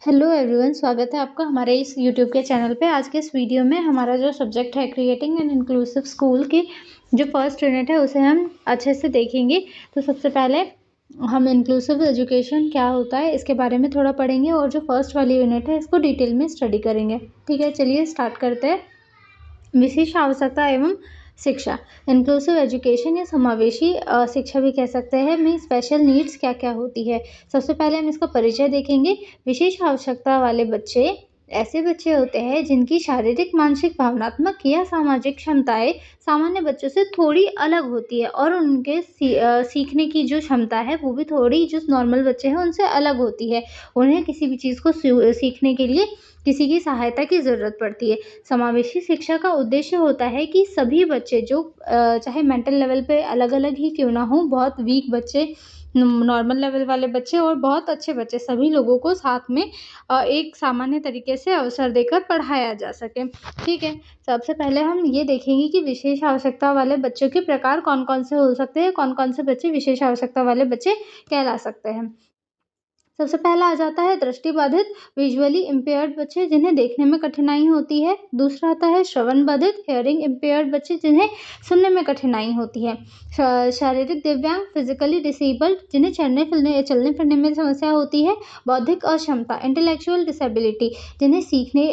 Hello everyone, स्वागत है आपका हमारे इस यूट्यूब के चैनल पे। आज के इस वीडियो में हमारा जो सब्जेक्ट है क्रिएटिंग एन इंक्लूसिव स्कूल की जो फर्स्ट यूनिट है उसे हम अच्छे से देखेंगे। तो सबसे पहले हम इंक्लूसिव एजुकेशन क्या होता है इसके बारे में थोड़ा पढ़ेंगे और जो फर्स्ट वाली यूनिट है इसको डिटेल में स्टडी करेंगे। ठीक है, चलिए स्टार्ट करते हैं। विशेष आवश्यकता एवं शिक्षा। इंक्लूसिव एजुकेशन या समावेशी शिक्षा भी कह सकते हैं में स्पेशल नीड्स क्या क्या होती है। सबसे पहले हम इसका परिचय देखेंगे। विशेष आवश्यकता वाले बच्चे ऐसे बच्चे होते हैं जिनकी शारीरिक, मानसिक, भावनात्मक या सामाजिक क्षमताएं सामान्य बच्चों से थोड़ी अलग होती है और उनके सीखने की जो क्षमता है वो भी थोड़ी जो नॉर्मल बच्चे हैं उनसे अलग होती है। उन्हें किसी भी चीज़ को सीखने के लिए किसी की सहायता की ज़रूरत पड़ती है। समावेशी शिक्षा का उद्देश्य होता है कि सभी बच्चे जो चाहे मेंटल लेवल पे अलग-अलग ही क्यों ना हो, बहुत वीक बच्चे, नॉर्मल लेवल वाले बच्चे और बहुत अच्छे बच्चे, सभी लोगों को साथ में एक सामान्य तरीके से अवसर देकर पढ़ाया जा सके। ठीक है, सबसे पहले हम ये देखेंगे कि विशेष आवश्यकता वाले बच्चों के प्रकार कौन-कौन से हो सकते हैं, कौन-कौन से बच्चे विशेष आवश्यकता वाले बच्चे कहला सकते हैं। सबसे पहला आ जाता है दृष्टिबाधित, विजुअली इम्पेयर्ड बच्चे जिन्हें देखने में कठिनाई होती है। दूसरा आता है श्रवण बाधित, हियरिंग इम्पेयर्ड बच्चे जिन्हें सुनने में कठिनाई होती है। शारीरिक दिव्यांग, फिजिकली डिसेबल्ड जिन्हें चलने फिरने में समस्या होती है। बौद्धिक अक्षमता, इंटेलेक्चुअल डिसेबिलिटी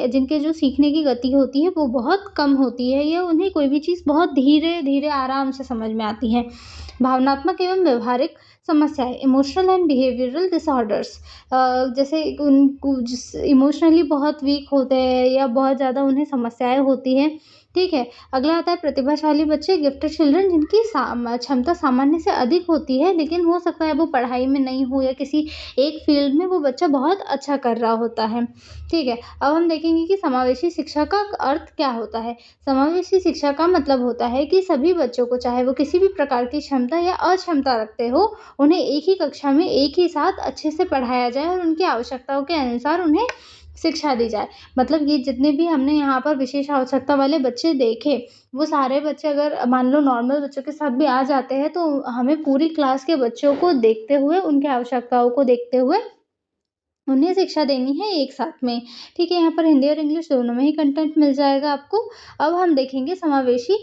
जिनके जो सीखने की गति होती है वो बहुत कम होती है या उन्हें कोई भी चीज़ बहुत धीरे धीरे आराम से समझ में आती है। भावनात्मक एवं व्यवहारिक समस्याएं, इमोशनल एंड बिहेवियरल डिसऑर्डर्स, जैसे उनको इमोशनली बहुत वीक होते हैं या बहुत ज़्यादा उन्हें समस्याएं होती हैं। ठीक है, अगला आता है प्रतिभाशाली बच्चे, गिफ्टेड चिल्ड्रन जिनकी क्षमता सामान्य से अधिक होती है लेकिन हो सकता है वो पढ़ाई में नहीं हो या किसी एक फील्ड में वो बच्चा बहुत अच्छा कर रहा होता है। ठीक है, अब हम देखेंगे कि समावेशी शिक्षा का अर्थ क्या होता है। समावेशी शिक्षा का मतलब होता है कि सभी बच्चों को, चाहे वो किसी भी प्रकार की क्षमता या अक्षमता रखते हो, उन्हें एक ही कक्षा में एक ही साथ अच्छे से पढ़ाया जाए और उनकी आवश्यकताओं के अनुसार उन्हें शिक्षा दी जाए। मतलब ये जितने भी हमने यहाँ पर विशेष आवश्यकता वाले बच्चे देखे, वो सारे बच्चे अगर मान लो नॉर्मल बच्चों के साथ भी आ जाते हैं तो हमें पूरी क्लास के बच्चों को देखते हुए, उनकी आवश्यकताओं को देखते हुए उन्हें शिक्षा देनी है एक साथ में। ठीक है, यहाँ पर हिंदी और इंग्लिश दोनों में ही कंटेंट मिल जाएगा आपको। अब हम देखेंगे समावेशी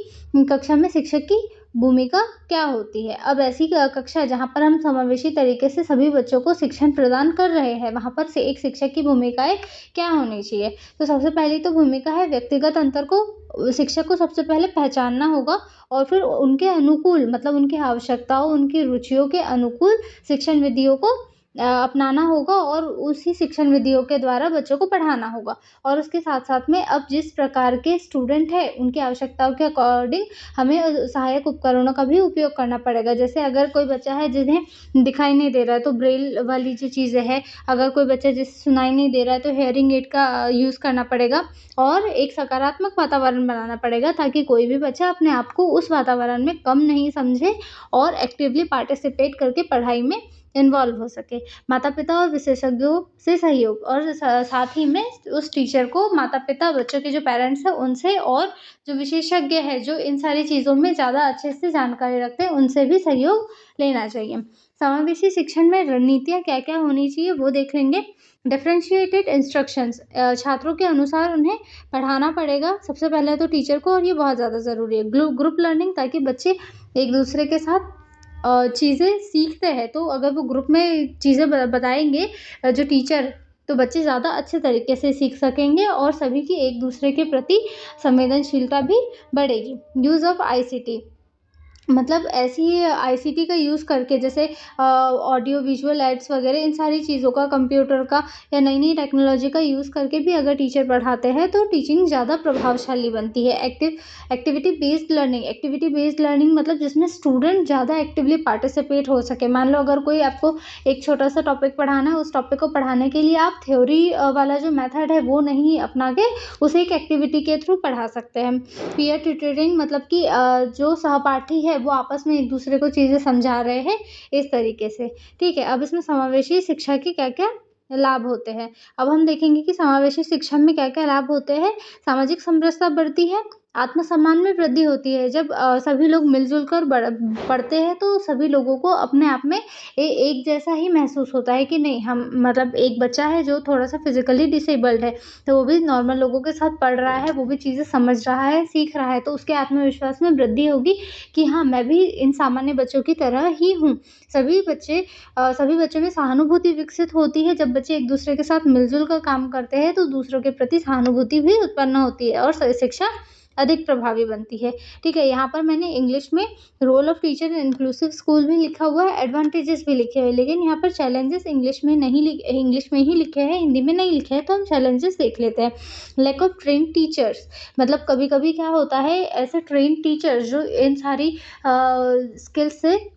कक्षा में शिक्षक की भूमिका क्या होती है। अब ऐसी कक्षा जहाँ पर हम समावेशी तरीके से सभी बच्चों को शिक्षण प्रदान कर रहे हैं, वहाँ पर से एक शिक्षक की भूमिकाएं क्या होनी चाहिए। तो सबसे पहली तो भूमिका है व्यक्तिगत अंतर को शिक्षक को सबसे पहले पहचानना होगा और फिर उनके अनुकूल, मतलब उनकी आवश्यकताओं, उनकी रुचियों के अनुकूल शिक्षण विधियों को अपनाना होगा और उसी शिक्षण विधियों के द्वारा बच्चों को पढ़ाना होगा। और उसके साथ-साथ में अब जिस प्रकार के स्टूडेंट हैं, उनकी आवश्यकताओं के अकॉर्डिंग हमें सहायक उपकरणों का भी उपयोग करना पड़ेगा। जैसे अगर कोई बच्चा है जिन्हें दिखाई नहीं दे रहा है तो ब्रेल वाली जो चीज़ें हैं, अगर कोई बच्चा जिसे सुनाई नहीं दे रहा है तो हियरिंग एड का यूज़ करना पड़ेगा और एक सकारात्मक वातावरण बनाना पड़ेगा ताकि कोई भी बच्चा अपने आप को उस वातावरण में कम नहीं समझे और एक्टिवली पार्टिसिपेट करके पढ़ाई में इन्वॉल्व हो सके। माता-पिता और विशेषज्ञों से सहयोग और साथ ही में उस टीचर को माता-पिता, बच्चों के जो पेरेंट्स हैं उनसे और जो विशेषज्ञ है जो इन सारी चीज़ों में ज़्यादा अच्छे से जानकारी रखते हैं उनसे भी सहयोग लेना चाहिए। समावेशी शिक्षण में रणनीतियाँ क्या-क्या होनी चाहिए वो देख लेंगे। डिफरेंशिएटेड इंस्ट्रक्शंस, छात्रों के अनुसार उन्हें पढ़ाना पड़ेगा सबसे पहले तो टीचर को, और ये बहुत ज़्यादा ज़रूरी है। ग्रुप लर्निंग, ताकि बच्चे एक दूसरे के साथ चीज़ें सीखते हैं तो अगर वो ग्रुप में चीज़ें बताएँगे जो टीचर, तो बच्चे ज़्यादा अच्छे तरीके से सीख सकेंगे और सभी की एक दूसरे के प्रति संवेदनशीलता भी बढ़ेगी। यूज़ ऑफ आईसीटी, मतलब ऐसी आईसीटी का यूज़ करके, जैसे ऑडियो विजुअल एड्स वगैरह, इन सारी चीज़ों का, कंप्यूटर का या नई-नई टेक्नोलॉजी का यूज़ करके भी अगर टीचर पढ़ाते हैं तो टीचिंग ज़्यादा प्रभावशाली बनती है। एक्टिविटी बेस्ड लर्निंग मतलब जिसमें स्टूडेंट ज़्यादा एक्टिवली पार्टिसिपेट हो सके। मान लो अगर कोई आपको एक छोटा-सा टॉपिक पढ़ाना है, उस टॉपिक को पढ़ाने के लिए आप थ्योरी वाला जो मेथड है वो नहीं अपना के उसे एक एक्टिविटी के थ्रू पढ़ा सकते हैं। पीयर ट्यूटरिंग, मतलब कि जो सहपाठी है वो आपस में एक दूसरे को चीज़ें समझा रहे हैं, इस तरीके से। ठीक है, अब इसमें समावेशी शिक्षा के क्या-क्या लाभ होते हैं। अब हम देखेंगे कि समावेशी शिक्षा में क्या-क्या लाभ होते हैं। सामाजिक समरसता बढ़ती है, आत्मसम्मान में वृद्धि होती है। जब सभी लोग मिल-जुल कर पढ़ते हैं तो सभी लोगों को अपने आप में एक जैसा ही महसूस होता है कि नहीं, हम मतलब एक बच्चा है जो थोड़ा-सा फिज़िकली डिसेबल्ड है, तो वो भी नॉर्मल लोगों के साथ पढ़ रहा है, वो भी चीज़ें समझ रहा है, सीख रहा है, तो उसके आत्मविश्वास में वृद्धि होगी कि हाँ, मैं भी इन सामान्य बच्चों की तरह ही हूँ। सभी बच्चों में सहानुभूति विकसित होती है। जब बच्चे एक-दूसरे के साथ मिल-जुल कर काम करते हैं, तो दूसरों के प्रति सहानुभूति भी उत्पन्न होती है और शिक्षा अधिक प्रभावी बनती है। ठीक है, यहाँ पर मैंने इंग्लिश में role of teacher in inclusive school भी लिखा हुआ है, एडवांटेजेस भी लिखे हुए हैं, लेकिन यहाँ पर चैलेंजेस इंग्लिश में ही लिखे हैं, हिंदी में नहीं लिखे हैं, तो हम चैलेंजेस देख लेते हैं। लैक ऑफ ट्रेन्ड टीचर्स, मतलब कभी-कभी क्या होता है, ऐसे ट्रेन्ड टीचर्स जो इन सारी स्किल्स से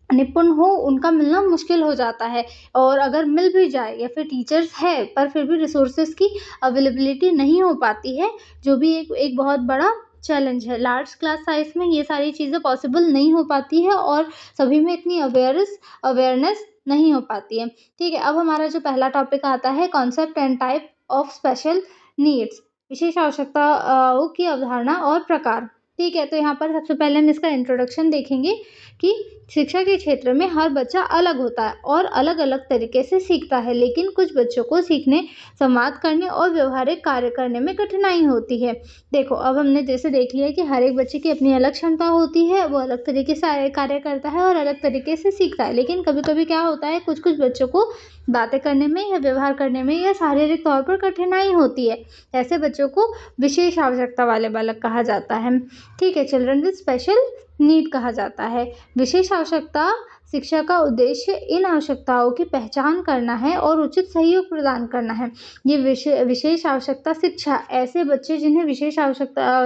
निपुण हो, उनका मिलना मुश्किल हो जाता है, और अगर मिल भी जाए या फिर टीचर्स है पर फिर भी रिसोर्सेज़ की अवेलेबिलिटी नहीं हो पाती है, जो भी एक बहुत बड़ा चैलेंज है। लार्ज क्लास साइज़ में ये सारी चीज़ें पॉसिबल नहीं हो पाती है और सभी में इतनी अवेयरनेस नहीं हो पाती है। ठीक है, अब हमारा जो पहला टॉपिक आता है, concept and type of special needs, विशेष आवश्यकताओं की अवधारणा और प्रकार। ठीक है, तो यहाँ पर सबसे पहले हम इसका इंट्रोडक्शन देखेंगे कि शिक्षा के क्षेत्र में हर बच्चा अलग होता है और अलग-अलग तरीके से सीखता है, लेकिन कुछ बच्चों को सीखने, संवाद करने और व्यावहारिक कार्य करने में कठिनाई होती है। देखो, अब हमने जैसे देख लिया कि हर एक बच्चे की अपनी अलग क्षमता होती है, वो अलग तरीके से कार्य करता है और अलग तरीके से सीखता है, लेकिन कभी-कभी क्या होता है, कुछ-कुछ बच्चों को बातें करने में या व्यवहार करने में या शारीरिक तौर पर कठिनाई होती है। ऐसे बच्चों को विशेष आवश्यकता वाले बालक कहा जाता है। ठीक है, चिल्ड्रन विद स्पेशल नीड कहा जाता है। विशेष आवश्यकता शिक्षा का उद्देश्य इन आवश्यकताओं की पहचान करना है और उचित सहयोग प्रदान करना है। ये विशेष आवश्यकता शिक्षा, ऐसे बच्चे जिन्हें विशेष आवश्यकता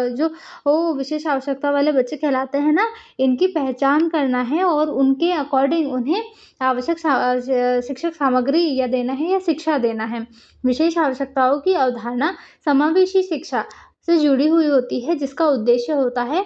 वाले बच्चे कहलाते हैं ना, इनकी पहचान करना है और उनके अकॉर्डिंग उन्हें आवश्यक शिक्षक सामग्री या देना है या शिक्षा देना है। विशेष आवश्यकताओं की अवधारणा समावेशी शिक्षा से जुड़ी हुई होती है, जिसका उद्देश्य होता है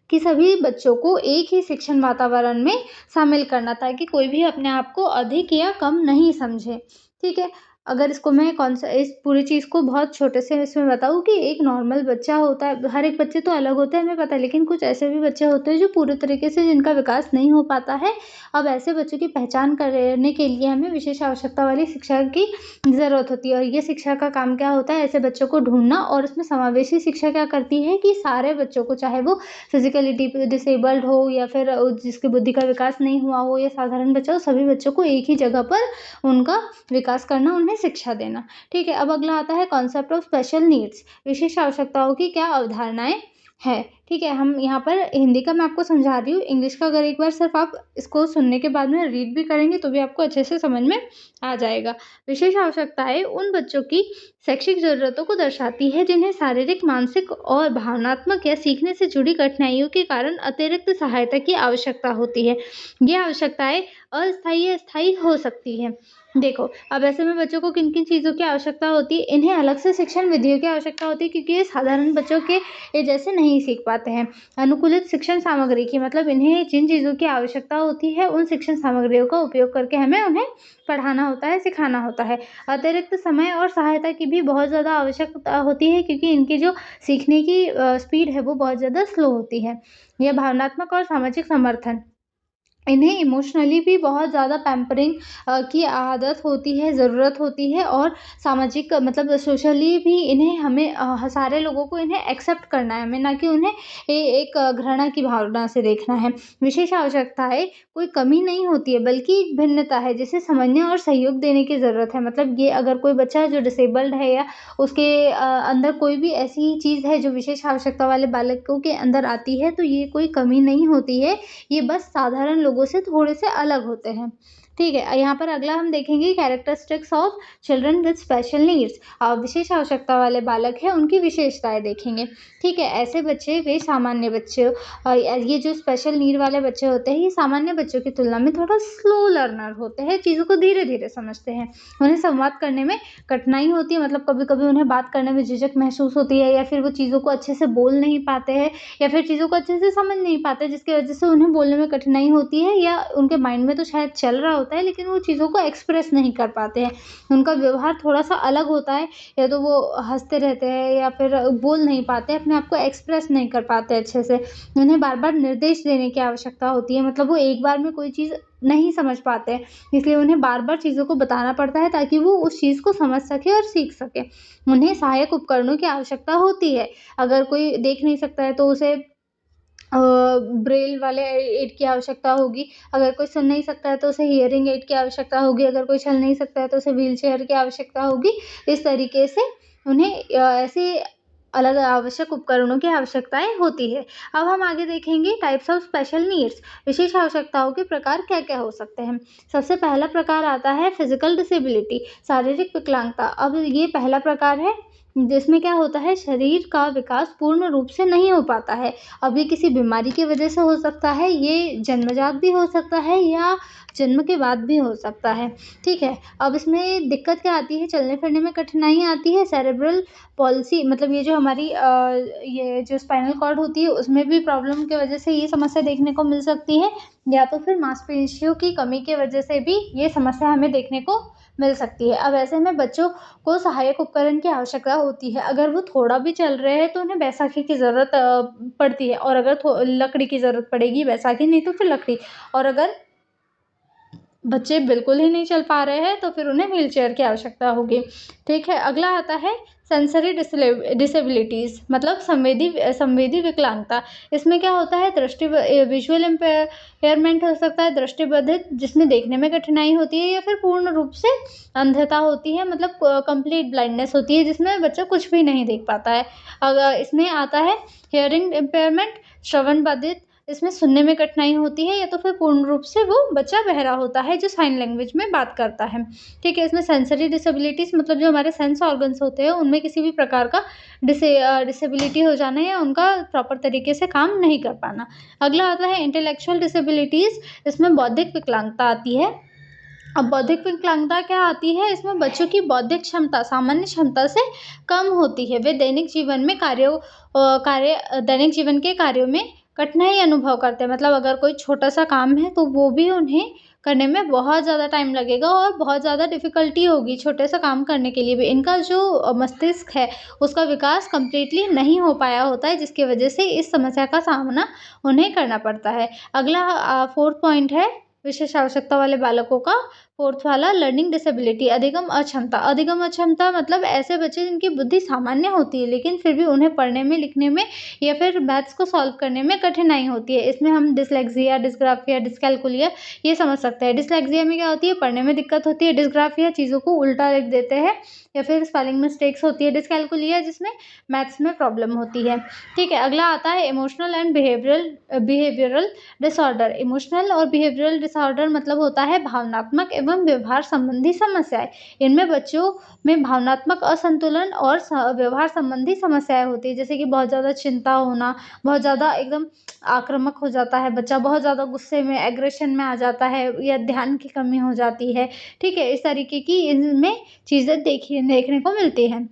कि सभी बच्चों को एक ही शिक्षण वातावरण में शामिल करना, ताकि कोई भी अपने आप को अधिक या कम नहीं समझे। ठीक है, अगर इसको मैं इस पूरी चीज़ को बहुत छोटे से इसमें बताऊँ कि एक नॉर्मल बच्चा होता है, हर एक बच्चे तो अलग होते हैं हमें पता है, लेकिन कुछ ऐसे भी बच्चे होते हैं जो पूरे तरीके से जिनका विकास नहीं हो पाता है। अब ऐसे बच्चों की पहचान करने के लिए हमें विशेष आवश्यकता वाली शिक्षा की ज़रूरत होती है, और ये शिक्षा का काम क्या होता है, ऐसे बच्चों को ढूँढना। और इसमें समावेशी शिक्षा क्या करती है कि सारे बच्चों को, चाहे वो फिज़िकली डिसेबल्ड हो या फिर जिसकी बुद्धि का विकास नहीं हुआ हो या साधारण बच्चा हो, सभी बच्चों को एक ही जगह पर उनका विकास करना, उन्हें शिक्षा देना। ठीक है, अब अगला आता है कॉन्सेप्ट ऑफ स्पेशल नीड्स, विशेष आवश्यकताओं की क्या अवधारणाएँ हैं। ठीक है, हम यहाँ पर हिंदी का मैं आपको समझा रही हूँ, इंग्लिश का अगर एक बार सिर्फ आप इसको सुनने के बाद में रीड भी करेंगे तो भी आपको अच्छे से समझ में आ जाएगा। विशेष आवश्यकताएँ उन बच्चों की शैक्षिक ज़रूरतों को दर्शाती है जिन्हें शारीरिक, मानसिक और भावनात्मक या सीखने से जुड़ी कठिनाइयों के कारण अतिरिक्त सहायता की आवश्यकता होती है। ये आवश्यकताएँ अस्थायी या स्थायी हो सकती हैं। देखो, अब ऐसे में बच्चों को किन-किन चीज़ों की आवश्यकता होती है, इन्हें अलग से शिक्षण विधियों की आवश्यकता होती है, क्योंकि ये साधारण बच्चों के ये जैसे नहीं सीख पाते हैं। अनुकूलित शिक्षण सामग्री की, मतलब इन्हें जिन चीज़ों की आवश्यकता होती है, उन शिक्षण सामग्रियों का उपयोग करके हमें उन्हें पढ़ाना होता है, सिखाना होता है। अतिरिक्त समय और सहायता की भी बहुत ज़्यादा आवश्यकता होती है, क्योंकि इनकी जो सीखने की स्पीड है वो बहुत ज़्यादा स्लो होती है। यह भावनात्मक और सामाजिक समर्थन, इन्हें इमोशनली भी बहुत ज़्यादा पैम्परिंग की आदत होती है, ज़रूरत होती है, और सामाजिक मतलब सोशली भी इन्हें हमें सारे लोगों को इन्हें एक्सेप्ट करना है हमें, ना कि उन्हें एक घृणा की भावना से देखना है। विशेष आवश्यकताएँ कोई कमी नहीं होती है, बल्कि एक भिन्नता है जिसे समझने और सहयोग देने की ज़रूरत है। मतलब ये अगर कोई बच्चा जो डिसेबल्ड है या उसके अंदर कोई भी ऐसी चीज़ है जो विशेष आवश्यकता वाले बालकों के अंदर आती है, तो ये कोई कमी नहीं होती है, ये बस साधारण लोगों से थोड़े से अलग होते हैं। ठीक है, यहाँ पर अगला हम देखेंगे characteristics of children with special needs. विशेष आवश्यकता वाले बालक हैं, उनकी विशेषताएँ देखेंगे। ठीक है, ऐसे बच्चे वे सामान्य बच्चे, ये जो स्पेशल नीड वाले बच्चे होते हैं, ये सामान्य बच्चों की तुलना में थोड़ा स्लो लर्नर होते हैं, चीज़ों को धीरे-धीरे समझते हैं। उन्हें संवाद करने में कठिनाई होती है, मतलब कभी-कभी उन्हें बात करने में झिझक महसूस होती है, या फिर वो चीज़ों को अच्छे से बोल नहीं पाते हैं, या फिर चीज़ों को अच्छे से समझ नहीं पाते, जिसकी वजह से उन्हें बोलने में कठिनाई होती है, या उनके माइंड में तो शायद चल रहा होता है, लेकिन वो चीज़ों को एक्सप्रेस नहीं कर पाते हैं। उनका व्यवहार थोड़ा-सा अलग होता है, या तो वो हँसते रहते हैं या फिर बोल नहीं पाते, अपने आप को एक्सप्रेस नहीं कर पाते अच्छे से। उन्हें बार-बार निर्देश देने की आवश्यकता होती है, मतलब वो एक बार में कोई चीज़ नहीं समझ पाते हैं, इसलिए उन्हें बार-बार चीज़ों को बताना पड़ता है ताकि वो उस चीज़ को समझ सकें और सीख सकें। उन्हें सहायक उपकरणों की आवश्यकता होती है। अगर कोई देख नहीं सकता है तो उसे ब्रेल वाले एड की आवश्यकता होगी। अगर कोई सुन नहीं सकता है तो उसे हियरिंग एड की आवश्यकता होगी। अगर कोई चल नहीं सकता है तो उसे व्हीलचेयर की आवश्यकता होगी। इस तरीके से उन्हें ऐसे अलग आवश्यक उपकरणों की आवश्यकताएँ होती है। अब हम आगे देखेंगे टाइप्स ऑफ स्पेशल नीड्स, विशेष आवश्यकताओं के प्रकार क्या-क्या हो सकते हैं। सबसे पहला प्रकार आता है फिजिकल डिसेबिलिटी, शारीरिक विकलांगता। अब ये पहला प्रकार है जिसमें क्या होता है, शरीर का विकास पूर्ण रूप से नहीं हो पाता है। अब ये किसी बीमारी की वजह से हो सकता है, ये जन्मजात भी हो सकता है या जन्म के बाद भी हो सकता है, ठीक है। अब इसमें दिक्कत क्या आती है, चलने-फिरने में कठिनाई आती है, सेरेब्रल पॉलिसी मतलब ये जो हमारी ये जो स्पाइनल कॉर्ड होती है उसमें भी प्रॉब्लम की वजह से ये समस्या देखने को मिल सकती है, या तो फिर मांसपेशियों की कमी की वजह से भी ये समस्या हमें देखने को मिल सकती है। अब ऐसे में बच्चों को सहायक उपकरण की आवश्यकता होती है। अगर वो थोड़ा भी चल रहे हैं तो उन्हें बैसाखी की ज़रूरत पड़ती है, और अगर लकड़ी की ज़रूरत पड़ेगी, बैसाखी नहीं तो फिर लकड़ी, और अगर बच्चे बिल्कुल ही नहीं चल पा रहे हैं तो फिर उन्हें व्हीलचेयर की आवश्यकता होगी, ठीक है। अगला आता है सेंसरी डिसेबिलिटीज़, मतलब संवेदी विकलांगता। इसमें क्या होता है, विजुअल इम्पेयरमेंट हो सकता है, दृष्टिबाधित जिसमें देखने में कठिनाई होती है, या फिर पूर्ण रूप से अंधता होती है, मतलब कंप्लीट ब्लाइंडनेस होती है जिसमें बच्चा कुछ भी नहीं देख पाता है। अगर इसमें आता है हियरिंग इम्पेयरमेंट, श्रवण बाधित, इसमें सुनने में कठिनाई होती है, या तो फिर पूर्ण रूप से वो बच्चा बहरा होता है जो साइन लैंग्वेज में बात करता है, ठीक है। इसमें सेंसरी डिसेबिलिटीज़ मतलब जो हमारे सेंस ऑर्गन्स होते हैं उनमें किसी भी प्रकार का डिसेबिलिटी हो जाना या उनका प्रॉपर तरीके से काम नहीं कर पाना। अगला आता है इंटेलेक्चुअल डिसेबिलिटीज़, इसमें बौद्धिक विकलांगता आती है। अब बौद्धिक विकलांगता क्या आती है, इसमें बच्चों की बौद्धिक क्षमता सामान्य क्षमता से कम होती है। वे दैनिक जीवन के कार्यों में कठिनाई अनुभव करते हैं, मतलब अगर कोई छोटा-सा काम है तो वो भी उन्हें करने में बहुत ज़्यादा टाइम लगेगा और बहुत ज़्यादा डिफ़िकल्टी होगी छोटे से काम करने के लिए भी। इनका जो मस्तिष्क है उसका विकास कंप्लीटली नहीं हो पाया होता है, जिसकी वजह से इस समस्या का सामना उन्हें करना पड़ता है। अगला 4th पॉइंट है विशेष आवश्यकता वाले बालकों का। 4th वाला लर्निंग डिसेबिलिटी, अधिगम अक्षमता। अधिगम अक्षमता मतलब ऐसे बच्चे जिनकी बुद्धि सामान्य होती है लेकिन फिर भी उन्हें पढ़ने में, लिखने में या फिर मैथ्स को सॉल्व करने में कठिनाई होती है। इसमें हम डिस्लेक्सिया, डिस्ग्राफिया, डिस्कैल्कुलिया ये समझ सकते हैं। डिस्लेक्सिया में क्या होती है, पढ़ने में दिक्कत होती है। डिस्ग्राफिया चीज़ों को उल्टा लिख देते हैं, या फिर स्पेलिंग मिस्टेक्स होती है। डिस्कैल्कुलिया जिसमें मैथ्स में प्रॉब्लम होती है, ठीक है। अगला आता है emotional and behavioural disorder. Emotional और बिहेवियरल डिसऑर्डर मतलब होता है भावनात्मक एवं व्यवहार संबंधी समस्याएं। इनमें बच्चों में भावनात्मक असंतुलन और व्यवहार संबंधी समस्याएं होती है, जैसे कि बहुत ज़्यादा चिंता होना, बहुत ज़्यादा एकदम आक्रामक हो जाता है बच्चा, बहुत ज़्यादा गुस्से में, एग्रेशन में आ जाता है, या ध्यान की कमी हो जाती है, ठीक है। इस तरीके की इनमें चीज़ें देखने को मिलती हैं।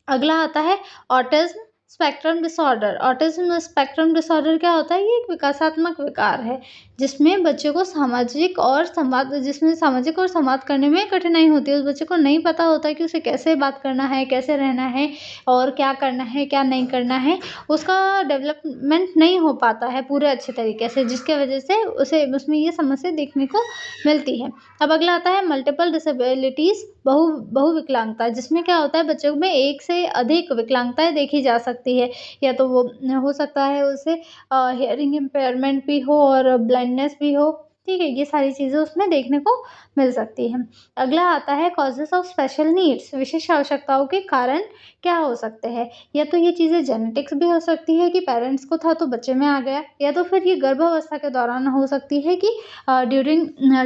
अगला आता है autism spectrum disorder. Autism spectrum disorder क्या होता है, ये एक विकासात्मक विकार है जिसमें बच्चों को सामाजिक और संवाद करने में कठिनाई होती है। उस बच्चे को नहीं पता होता कि उसे कैसे बात करना है, कैसे रहना है और क्या करना है, क्या नहीं करना है। उसका डेवलपमेंट नहीं हो पाता है पूरे अच्छे तरीके से, जिसके वजह से उसे उसमें ये समस्या देखने को मिलती है। अब अगला आता है मल्टीपल डिसेबिलिटीज़, बहुविकलांगता, जिसमें क्या होता है बच्चों में एक से अधिक विकलांगताएँ देखी जा सकती है, या तो वो हो सकता है उसे हियरिंग इम्पेयरमेंट भी हो और ब्लाइंडनेस भी हो, ठीक है। ये सारी चीज़ें उसमें देखने को मिल सकती हैं। अगला आता है कॉजेज़ ऑफ स्पेशल नीड्स, विशेष आवश्यकताओं के कारण क्या हो सकते हैं। या तो ये चीज़ें जेनेटिक्स भी हो सकती है कि पेरेंट्स को था तो बच्चे में आ गया, या तो फिर ये गर्भावस्था के दौरान हो सकती है कि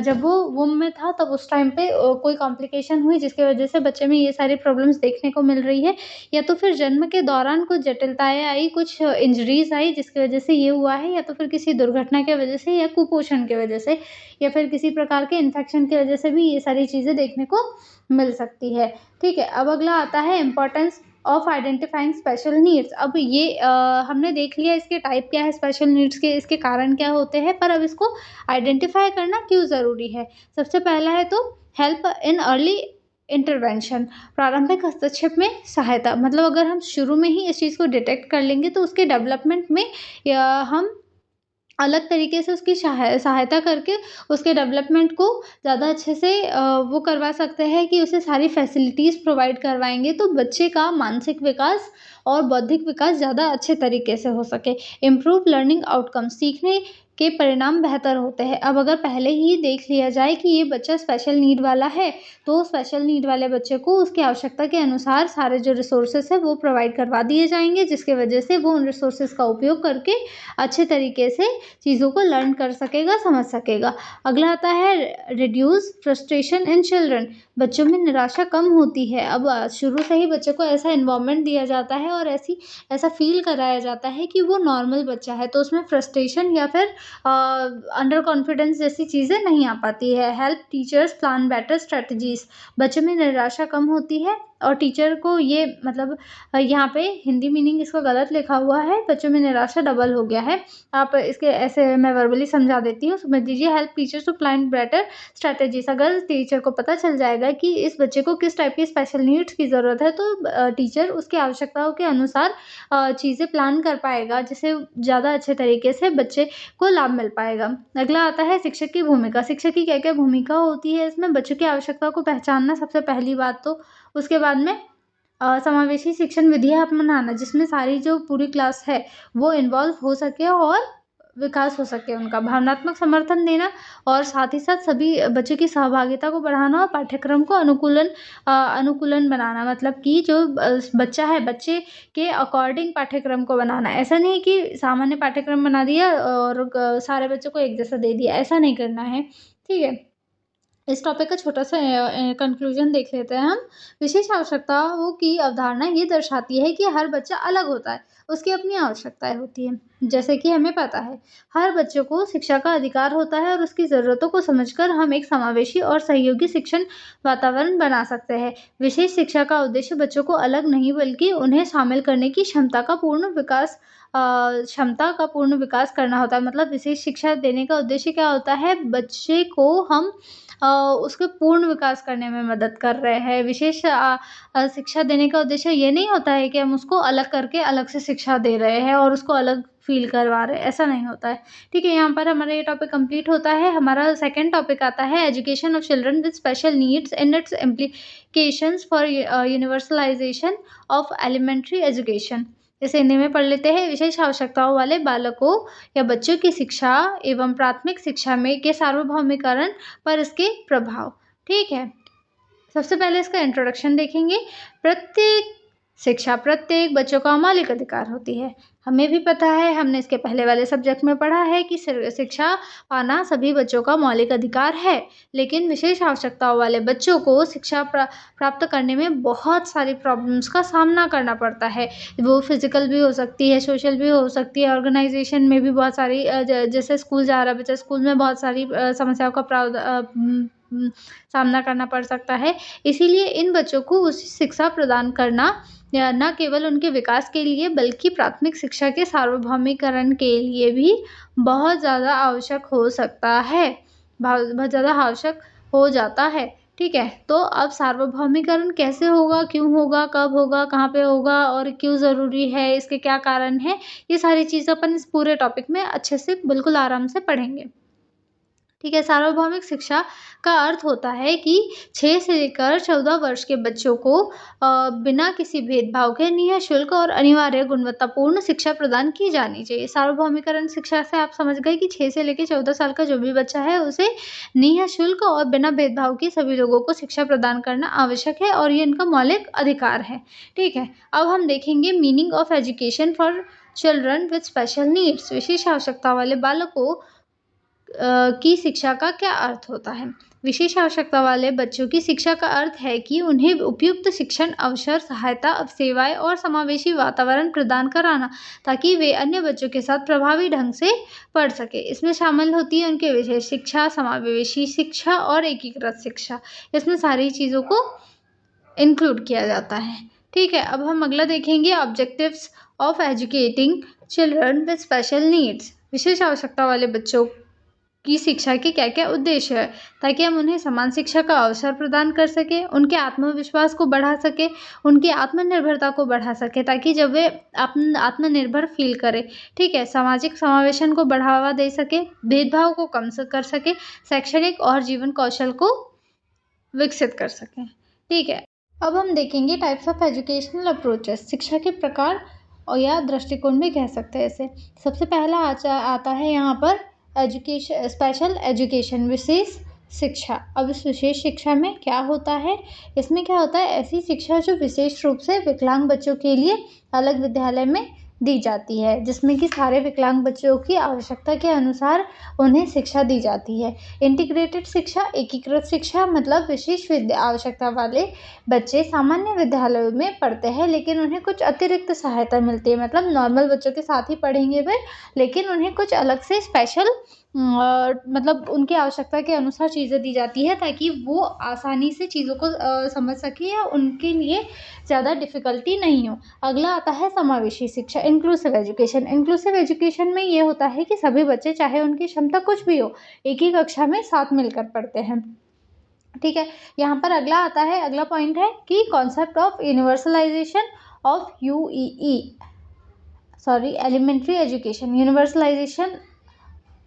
जब वो वूम में था तब उस टाइम पे कोई कॉम्प्लिकेशन हुई जिसकी वजह से बच्चे में ये सारी प्रॉब्लम्स देखने को मिल रही है, या तो फिर जन्म के दौरान कुछ जटिलताएँ आई, कुछ इंजरीज़ आई जिसकी वजह से ये हुआ है, या तो फिर किसी दुर्घटना की वजह से या कुपोषण की वजह से, या फिर किसी प्रकार के इन्फेक्शन की वजह से भी ये सारी चीज़ें देखने को मिल सकती है, ठीक है। अब अगला आता है importance of identifying special needs. अब ये हमने देख लिया इसके टाइप क्या है स्पेशल नीड्स के, इसके कारण क्या होते हैं, पर अब इसको आइडेंटिफाई करना क्यों ज़रूरी है। सबसे पहला है तो हेल्प इन अर्ली इंटरवेंशन, प्रारंभिक हस्तक्षेप में सहायता। मतलब अगर हम शुरू में ही इस चीज़ को डिटेक्ट कर लेंगे तो उसके डेवलपमेंट में हम अलग तरीके से उसकी सहायता करके उसके डेवलपमेंट को ज़्यादा अच्छे से वो करवा सकते हैं कि उसे सारी फैसिलिटीज़ प्रोवाइड करवाएंगे तो बच्चे का मानसिक विकास और बौद्धिक विकास ज़्यादा अच्छे तरीके से हो सके। इम्प्रूव लर्निंग आउटकम, सीखने के परिणाम बेहतर होते हैं। अब अगर पहले ही देख लिया जाए कि ये बच्चा स्पेशल नीड वाला है तो स्पेशल नीड वाले बच्चे को उसकी आवश्यकता के अनुसार सारे जो रिसोर्सेस है वो प्रोवाइड करवा दिए जाएंगे, जिसके वजह से वो उन रिसोर्सेस का उपयोग करके अच्छे तरीके से चीज़ों को लर्न कर सकेगा, समझ सकेगा। अगला आता है रिड्यूस फ्रस्ट्रेशन इन चिल्ड्रन, बच्चों में निराशा कम होती है। अब शुरू से ही बच्चे को ऐसा इन्वायरमेंट दिया जाता है और ऐसा फील कराया जाता है कि वो नॉर्मल बच्चा है, तो उसमें फ्रस्ट्रेशन या फिर अंडर कॉन्फिडेंस जैसी चीज़ें नहीं आ पाती है। Help teachers plan better strategies, बच्चों में निराशा कम होती है और टीचर को ये मतलब यहाँ पे हिंदी मीनिंग इसका गलत लिखा हुआ है, बच्चों में निराशा डबल हो गया है। आप इसके ऐसे मैं वर्बली समझा देती हूँ, समझ लीजिए। Help teachers to plan better strategies, अगर टीचर को पता चल जाएगा कि इस बच्चे को किस टाइप की स्पेशल नीड्स की ज़रूरत है तो टीचर उसकी आवश्यकताओं के अनुसार चीज़ें प्लान कर पाएगा, जिससे ज़्यादा अच्छे तरीके से बच्चे को लाभ मिल पाएगा। अगला आता है शिक्षक की भूमिका, शिक्षक की क्या क्या भूमिका होती है इसमें। बच्चों की आवश्यकताओं को पहचानना सबसे पहली बात, तो उसके बाद में समावेशी शिक्षण विधियाँ अपनाना, जिसमें सारी जो पूरी क्लास है वो इन्वॉल्व हो सके और विकास हो सके उनका। भावनात्मक समर्थन देना और साथ ही साथ सभी बच्चों की सहभागिता को बढ़ाना और पाठ्यक्रम को अनुकूलन बनाना, मतलब कि जो बच्चा है बच्चे के अकॉर्डिंग पाठ्यक्रम को बनाना। ऐसा नहीं कि सामान्य पाठ्यक्रम बना दिया और सारे बच्चों को एक जैसा दे दिया, ऐसा नहीं करना है, ठीक है। इस टॉपिक का छोटा सा कंक्लूजन देख लेते हैं हम। विशेष आवश्यकताओं की अवधारणा ये दर्शाती है कि हर बच्चा अलग होता है, उसकी अपनी आवश्यकताएं होती हैं। जैसे कि हमें पता है हर बच्चे को शिक्षा का अधिकार होता है और उसकी ज़रूरतों को समझकर हम एक समावेशी और सहयोगी शिक्षण वातावरण बना सकते हैं। विशेष शिक्षा का उद्देश्य बच्चों को अलग नहीं बल्कि उन्हें शामिल करने की क्षमता का पूर्ण विकास करना होता है। मतलब विशेष शिक्षा देने का उद्देश्य क्या होता है, बच्चे को हम उसके पूर्ण विकास करने में मदद कर रहे हैं। विशेष शिक्षा देने का उद्देश्य ये नहीं होता है कि हम उसको अलग करके अलग से शिक्षा दे रहे हैं और उसको अलग फील करवा रहे हैं, ऐसा नहीं होता है, ठीक है। यहाँ पर हमारा ये टॉपिक कंप्लीट होता है। हमारा सेकंड टॉपिक आता है education of children with special needs and its implications for universalization of elementary education. इसे हिंदी में पढ़ लेते हैं। विशेष आवश्यकताओं वाले बालकों या बच्चों की शिक्षा एवं प्राथमिक शिक्षा में के सार्वभौमिकरण पर इसके प्रभाव, ठीक है। सबसे पहले इसका इंट्रोडक्शन देखेंगे। प्रत्येक बच्चों का मौलिक अधिकार होती है। हमें भी पता है, हमने इसके पहले वाले सब्जेक्ट में पढ़ा है कि शिक्षा पाना सभी बच्चों का मौलिक अधिकार है, लेकिन विशेष आवश्यकताओं वाले बच्चों को शिक्षा प्राप्त करने में बहुत सारी प्रॉब्लम्स का सामना करना पड़ता है। वो फिजिकल भी हो सकती है, सोशल भी हो सकती है, ऑर्गेनाइजेशन में भी बहुत सारी जैसे स्कूल जा रहा बच्चा, स्कूल में बहुत सारी समस्याओं का सामना करना पड़ सकता है। इसीलिए इन बच्चों को उचित शिक्षा प्रदान करना या न केवल उनके विकास के लिए बल्कि प्राथमिक शिक्षा के सार्वभौमिकरण के लिए भी बहुत ज़्यादा आवश्यक हो सकता है, बहुत ज़्यादा आवश्यक हो जाता है, ठीक है। तो अब सार्वभौमिकरण कैसे होगा, क्यों होगा, कब होगा, कहाँ पे होगा और क्यों ज़रूरी है, इसके क्या कारण है, ये सारी चीज़ें अपन इस पूरे टॉपिक में अच्छे से बिल्कुल आराम से पढ़ेंगे, ठीक है। सार्वभौमिक शिक्षा का अर्थ होता है कि 6 से लेकर 14 वर्ष के बच्चों को बिना किसी भेदभाव के निःशुल्क और अनिवार्य गुणवत्तापूर्ण शिक्षा प्रदान की जानी चाहिए। सार्वभौमिकरण शिक्षा से आप समझ गए कि 6 से लेकर 14 साल का जो भी बच्चा है उसे निःशुल्क और बिना भेदभाव के सभी लोगों को शिक्षा प्रदान करना आवश्यक है और ये इनका मौलिक अधिकार है, ठीक है। अब हम देखेंगे meaning of education for children with special needs. विशेष आवश्यकता वाले बालकों की शिक्षा का क्या अर्थ होता है। विशेष आवश्यकता वाले बच्चों की शिक्षा का अर्थ है कि उन्हें उपयुक्त शिक्षण अवसर, सहायता, सेवाएं और समावेशी वातावरण प्रदान कराना, ताकि वे अन्य बच्चों के साथ प्रभावी ढंग से पढ़ सके। इसमें शामिल होती है उनके विशेष शिक्षा, समावेशी शिक्षा और एकीकृत शिक्षा। इसमें सारी चीज़ों को इंक्लूड किया जाता है, ठीक है, अब हम अगला देखेंगे objectives of educating children with special needs. विशेष आवश्यकता वाले बच्चों की शिक्षा के क्या क्या उद्देश्य है, ताकि हम उन्हें समान शिक्षा का अवसर प्रदान कर सकें, उनके आत्मविश्वास को बढ़ा सकें, उनकी आत्मनिर्भरता को बढ़ा सकें, ताकि जब वे आत्मनिर्भर फील करें। ठीक है, सामाजिक समावेशन को बढ़ावा दे सके, भेदभाव को कम कर सके, शैक्षणिक और जीवन कौशल को विकसित कर सकें। ठीक है, अब हम देखेंगे टाइप्स ऑफ एजुकेशनल अप्रोचेस। शिक्षा के प्रकार और या दृष्टिकोण भी कह सकते हैं इसे। सबसे पहला आता है यहाँ पर एजुकेशन, स्पेशल एजुकेशन, विशेष शिक्षा। अब इस विशेष शिक्षा में क्या होता है, इसमें क्या होता है, ऐसी शिक्षा जो विशेष रूप से विकलांग बच्चों के लिए अलग विद्यालय में दी जाती है, जिसमें कि सारे विकलांग बच्चों की आवश्यकता के अनुसार उन्हें शिक्षा दी जाती है। इंटीग्रेटेड शिक्षा, एकीकृत शिक्षा, मतलब विशेष आवश्यकता वाले बच्चे सामान्य विद्यालयों में पढ़ते हैं, लेकिन उन्हें कुछ अतिरिक्त सहायता मिलती है। मतलब नॉर्मल बच्चों के साथ ही पढ़ेंगे वे, लेकिन उन्हें कुछ अलग से स्पेशल मतलब उनकी आवश्यकता के अनुसार चीज़ें दी जाती है, ताकि वो आसानी से चीज़ों को समझ सके या उनके लिए ज़्यादा डिफ़िकल्टी नहीं हो। अगला आता है समावेशी शिक्षा, इंक्लूसिव एजुकेशन। इंक्लूसिव एजुकेशन में ये होता है कि सभी बच्चे, चाहे उनकी क्षमता कुछ भी हो, एक ही कक्षा में साथ मिलकर पढ़ते हैं। ठीक है, यहाँ पर अगला पॉइंट है कि concept of universalization of elementary education. Universalization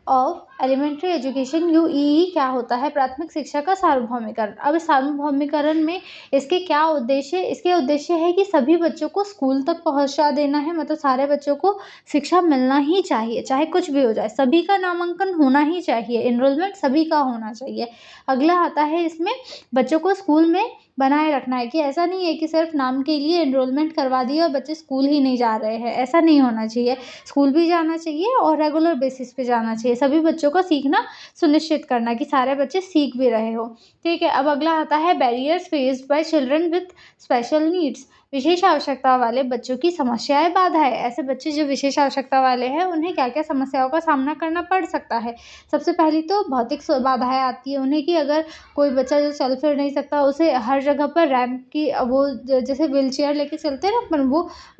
of elementary education, UEE, क्या होता है, प्राथमिक शिक्षा का सार्वभौमिकरण। अब इस सार्वभौमिकरण में इसके क्या उद्देश्य, इसके उद्देश्य है कि सभी बच्चों को स्कूल तक पहुंचा देना है। मतलब सारे बच्चों को शिक्षा मिलना ही चाहिए, चाहे कुछ भी हो जाए, सभी का नामांकन होना ही चाहिए, एनरोलमेंट सभी का होना चाहिए। अगला आता है इसमें बच्चों को स्कूल में बनाए रखना है, कि ऐसा नहीं है कि सिर्फ नाम के लिए एनरोलमेंट करवा दिया और बच्चे स्कूल ही नहीं जा रहे हैं, ऐसा नहीं होना चाहिए। स्कूल भी जाना चाहिए और रेगुलर बेसिस पे जाना चाहिए। सभी बच्चों को सीखना सुनिश्चित करना कि सारे बच्चे सीख भी रहे हो। ठीक है, अब अगला आता है barriers faced by children with special needs. विशेष आवश्यकता वाले बच्चों की समस्याएं, बाधाएं। ऐसे बच्चे जो विशेष आवश्यकता वाले हैं, उन्हें क्या क्या समस्याओं का सामना करना पड़ सकता है। सबसे पहली तो भौतिक बाधाएं आती है उन्हें, कि अगर कोई बच्चा जो चल फिर नहीं सकता, उसे हर जगह पर रैंप की, वो जैसे व्हील चेयर लेके चलते हैं ना, पर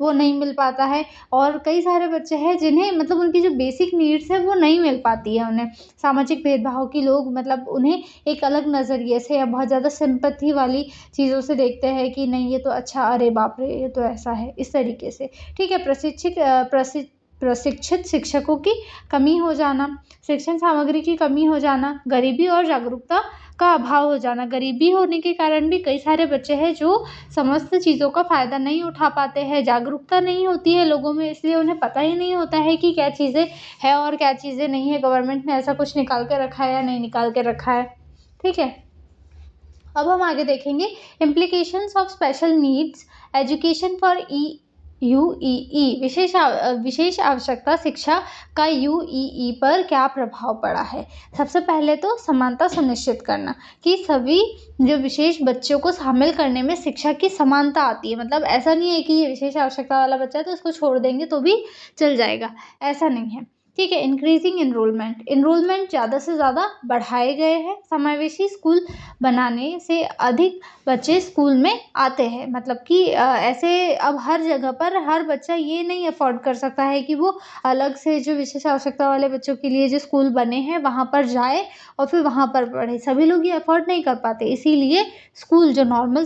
वो नहीं मिल पाता है। और कई सारे बच्चे हैं जिन्हें मतलब उनकी जो बेसिक नीड्स है वो नहीं मिल पाती है उन्हें। सामाजिक भेदभाव की लोग मतलब उन्हें एक अलग नज़रिए से या बहुत ज़्यादा सिंपैथी वाली चीज़ों से देखते हैं, कि नहीं ये तो अच्छा, अरे बाप रे ये तो ऐसा है, इस तरीके से। ठीक है, प्रशिक्षित शिक्षकों की कमी हो जाना, शिक्षण सामग्री की कमी हो जाना, गरीबी और जागरूकता का अभाव हो जाना। गरीबी होने के कारण भी कई सारे बच्चे हैं जो समस्त चीज़ों का फ़ायदा नहीं उठा पाते हैं। जागरूकता नहीं होती है लोगों में, इसलिए उन्हें पता ही नहीं होता है कि क्या चीज़ें हैं और क्या चीज़ें नहीं है, गवर्नमेंट ने ऐसा कुछ निकाल के रखा है या नहीं निकाल के रखा है। ठीक है, अब हम आगे देखेंगे implications of special needs education for UEE. विशेष आवश्यकता शिक्षा का यूईई पर क्या प्रभाव पड़ा है। सबसे पहले तो समानता सुनिश्चित करना, कि सभी जो विशेष बच्चों को शामिल करने में शिक्षा की समानता आती है। मतलब ऐसा नहीं है कि ये विशेष आवश्यकता वाला बच्चा है तो उसको छोड़ देंगे तो भी चल जाएगा, ऐसा नहीं है। ठीक है, इंक्रीजिंग इनरोलमेंट ज़्यादा से ज़्यादा बढ़ाए गए हैं। समावेशी स्कूल बनाने से अधिक बच्चे स्कूल में आते हैं। मतलब कि ऐसे अब हर जगह पर हर बच्चा ये नहीं अफोर्ड कर सकता है कि वो अलग से जो विशेष आवश्यकता वाले बच्चों के लिए जो स्कूल बने हैं वहाँ पर जाए और फिर वहाँ पर पढ़े। सभी लोग ये अफोर्ड नहीं कर पाते, इसीलिए स्कूल जो नॉर्मल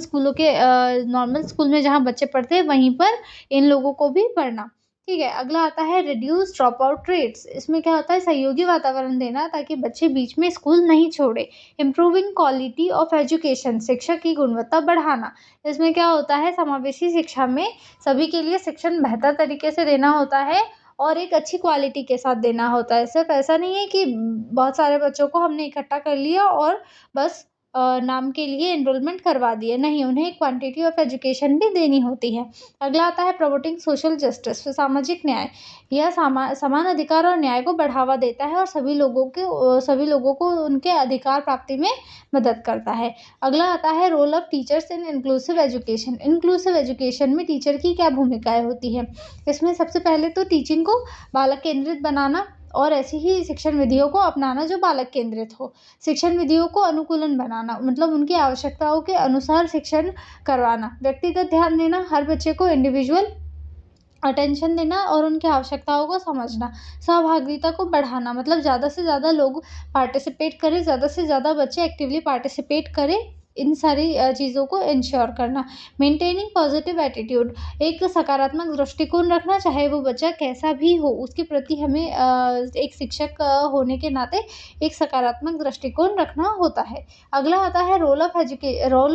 स्कूल में जहाँ बच्चे पढ़ते हैं वहीं पर इन लोगों को भी पढ़ना। ठीक है, अगला आता है रिड्यूस ड्रॉप आउट रेट्स। इसमें क्या होता है, सहयोगी वातावरण देना ताकि बच्चे बीच में स्कूल नहीं छोड़े। इम्प्रूविंग क्वालिटी ऑफ एजुकेशन, शिक्षा की गुणवत्ता बढ़ाना। इसमें क्या होता है, समावेशी शिक्षा में सभी के लिए शिक्षण बेहतर तरीके से देना होता है और एक अच्छी क्वालिटी के साथ देना होता है। सिर्फ ऐसा नहीं है कि बहुत सारे बच्चों को हमने इकट्ठा कर लिया और बस नाम के लिए एनरोलमेंट करवा दिए, नहीं, उन्हें क्वांटिटी ऑफ एजुकेशन भी देनी होती है। अगला आता है प्रमोटिंग सोशल जस्टिस, सामाजिक न्याय। यह समान अधिकार और न्याय को बढ़ावा देता है और सभी लोगों को उनके अधिकार प्राप्ति में मदद करता है। अगला आता है role of teachers in inclusive education. Inclusive education में टीचर की क्या भूमिकाएं होती है। इसमें सबसे पहले तो टीचिंग को बालक केंद्रित बनाना और ऐसी ही शिक्षण विधियों को अपनाना जो बालक केंद्रित हो। शिक्षण विधियों को अनुकूलन बनाना, मतलब उनकी आवश्यकताओं के अनुसार शिक्षण करवाना। व्यक्तिगत ध्यान देना, हर बच्चे को इंडिविजुअल अटेंशन देना और उनकी आवश्यकताओं को समझना। सहभागिता को बढ़ाना, मतलब ज़्यादा से ज़्यादा लोग पार्टिसिपेट करें, ज़्यादा से ज़्यादा बच्चे एक्टिवली पार्टिसिपेट करें, इन सारी चीज़ों को इंश्योर करना। मेंटेनिंग पॉजिटिव एटीट्यूड, एक सकारात्मक दृष्टिकोण रखना, चाहे वो बच्चा कैसा भी हो, उसके प्रति हमें एक शिक्षक होने के नाते एक सकारात्मक दृष्टिकोण रखना होता है। अगला आता है role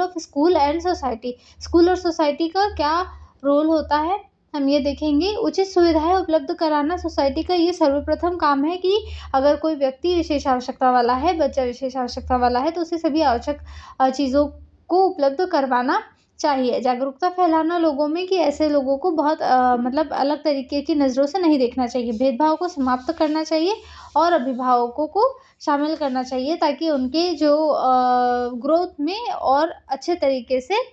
of school and society. School और सोसाइटी का क्या रोल होता है, हम ये देखेंगे। उचित सुविधाएं उपलब्ध कराना सोसाइटी का ये सर्वप्रथम काम है कि अगर कोई व्यक्ति विशेष आवश्यकता वाला है, बच्चा विशेष आवश्यकता वाला है, तो उसे सभी आवश्यक चीज़ों को उपलब्ध करवाना चाहिए। जागरूकता फैलाना लोगों में कि ऐसे लोगों को बहुत मतलब अलग तरीके की नज़रों से नहीं देखना चाहिए। भेदभाव को समाप्त करना चाहिए और अभिभावकों को शामिल करना चाहिए ताकि उनके जो ग्रोथ में और अच्छे तरीके से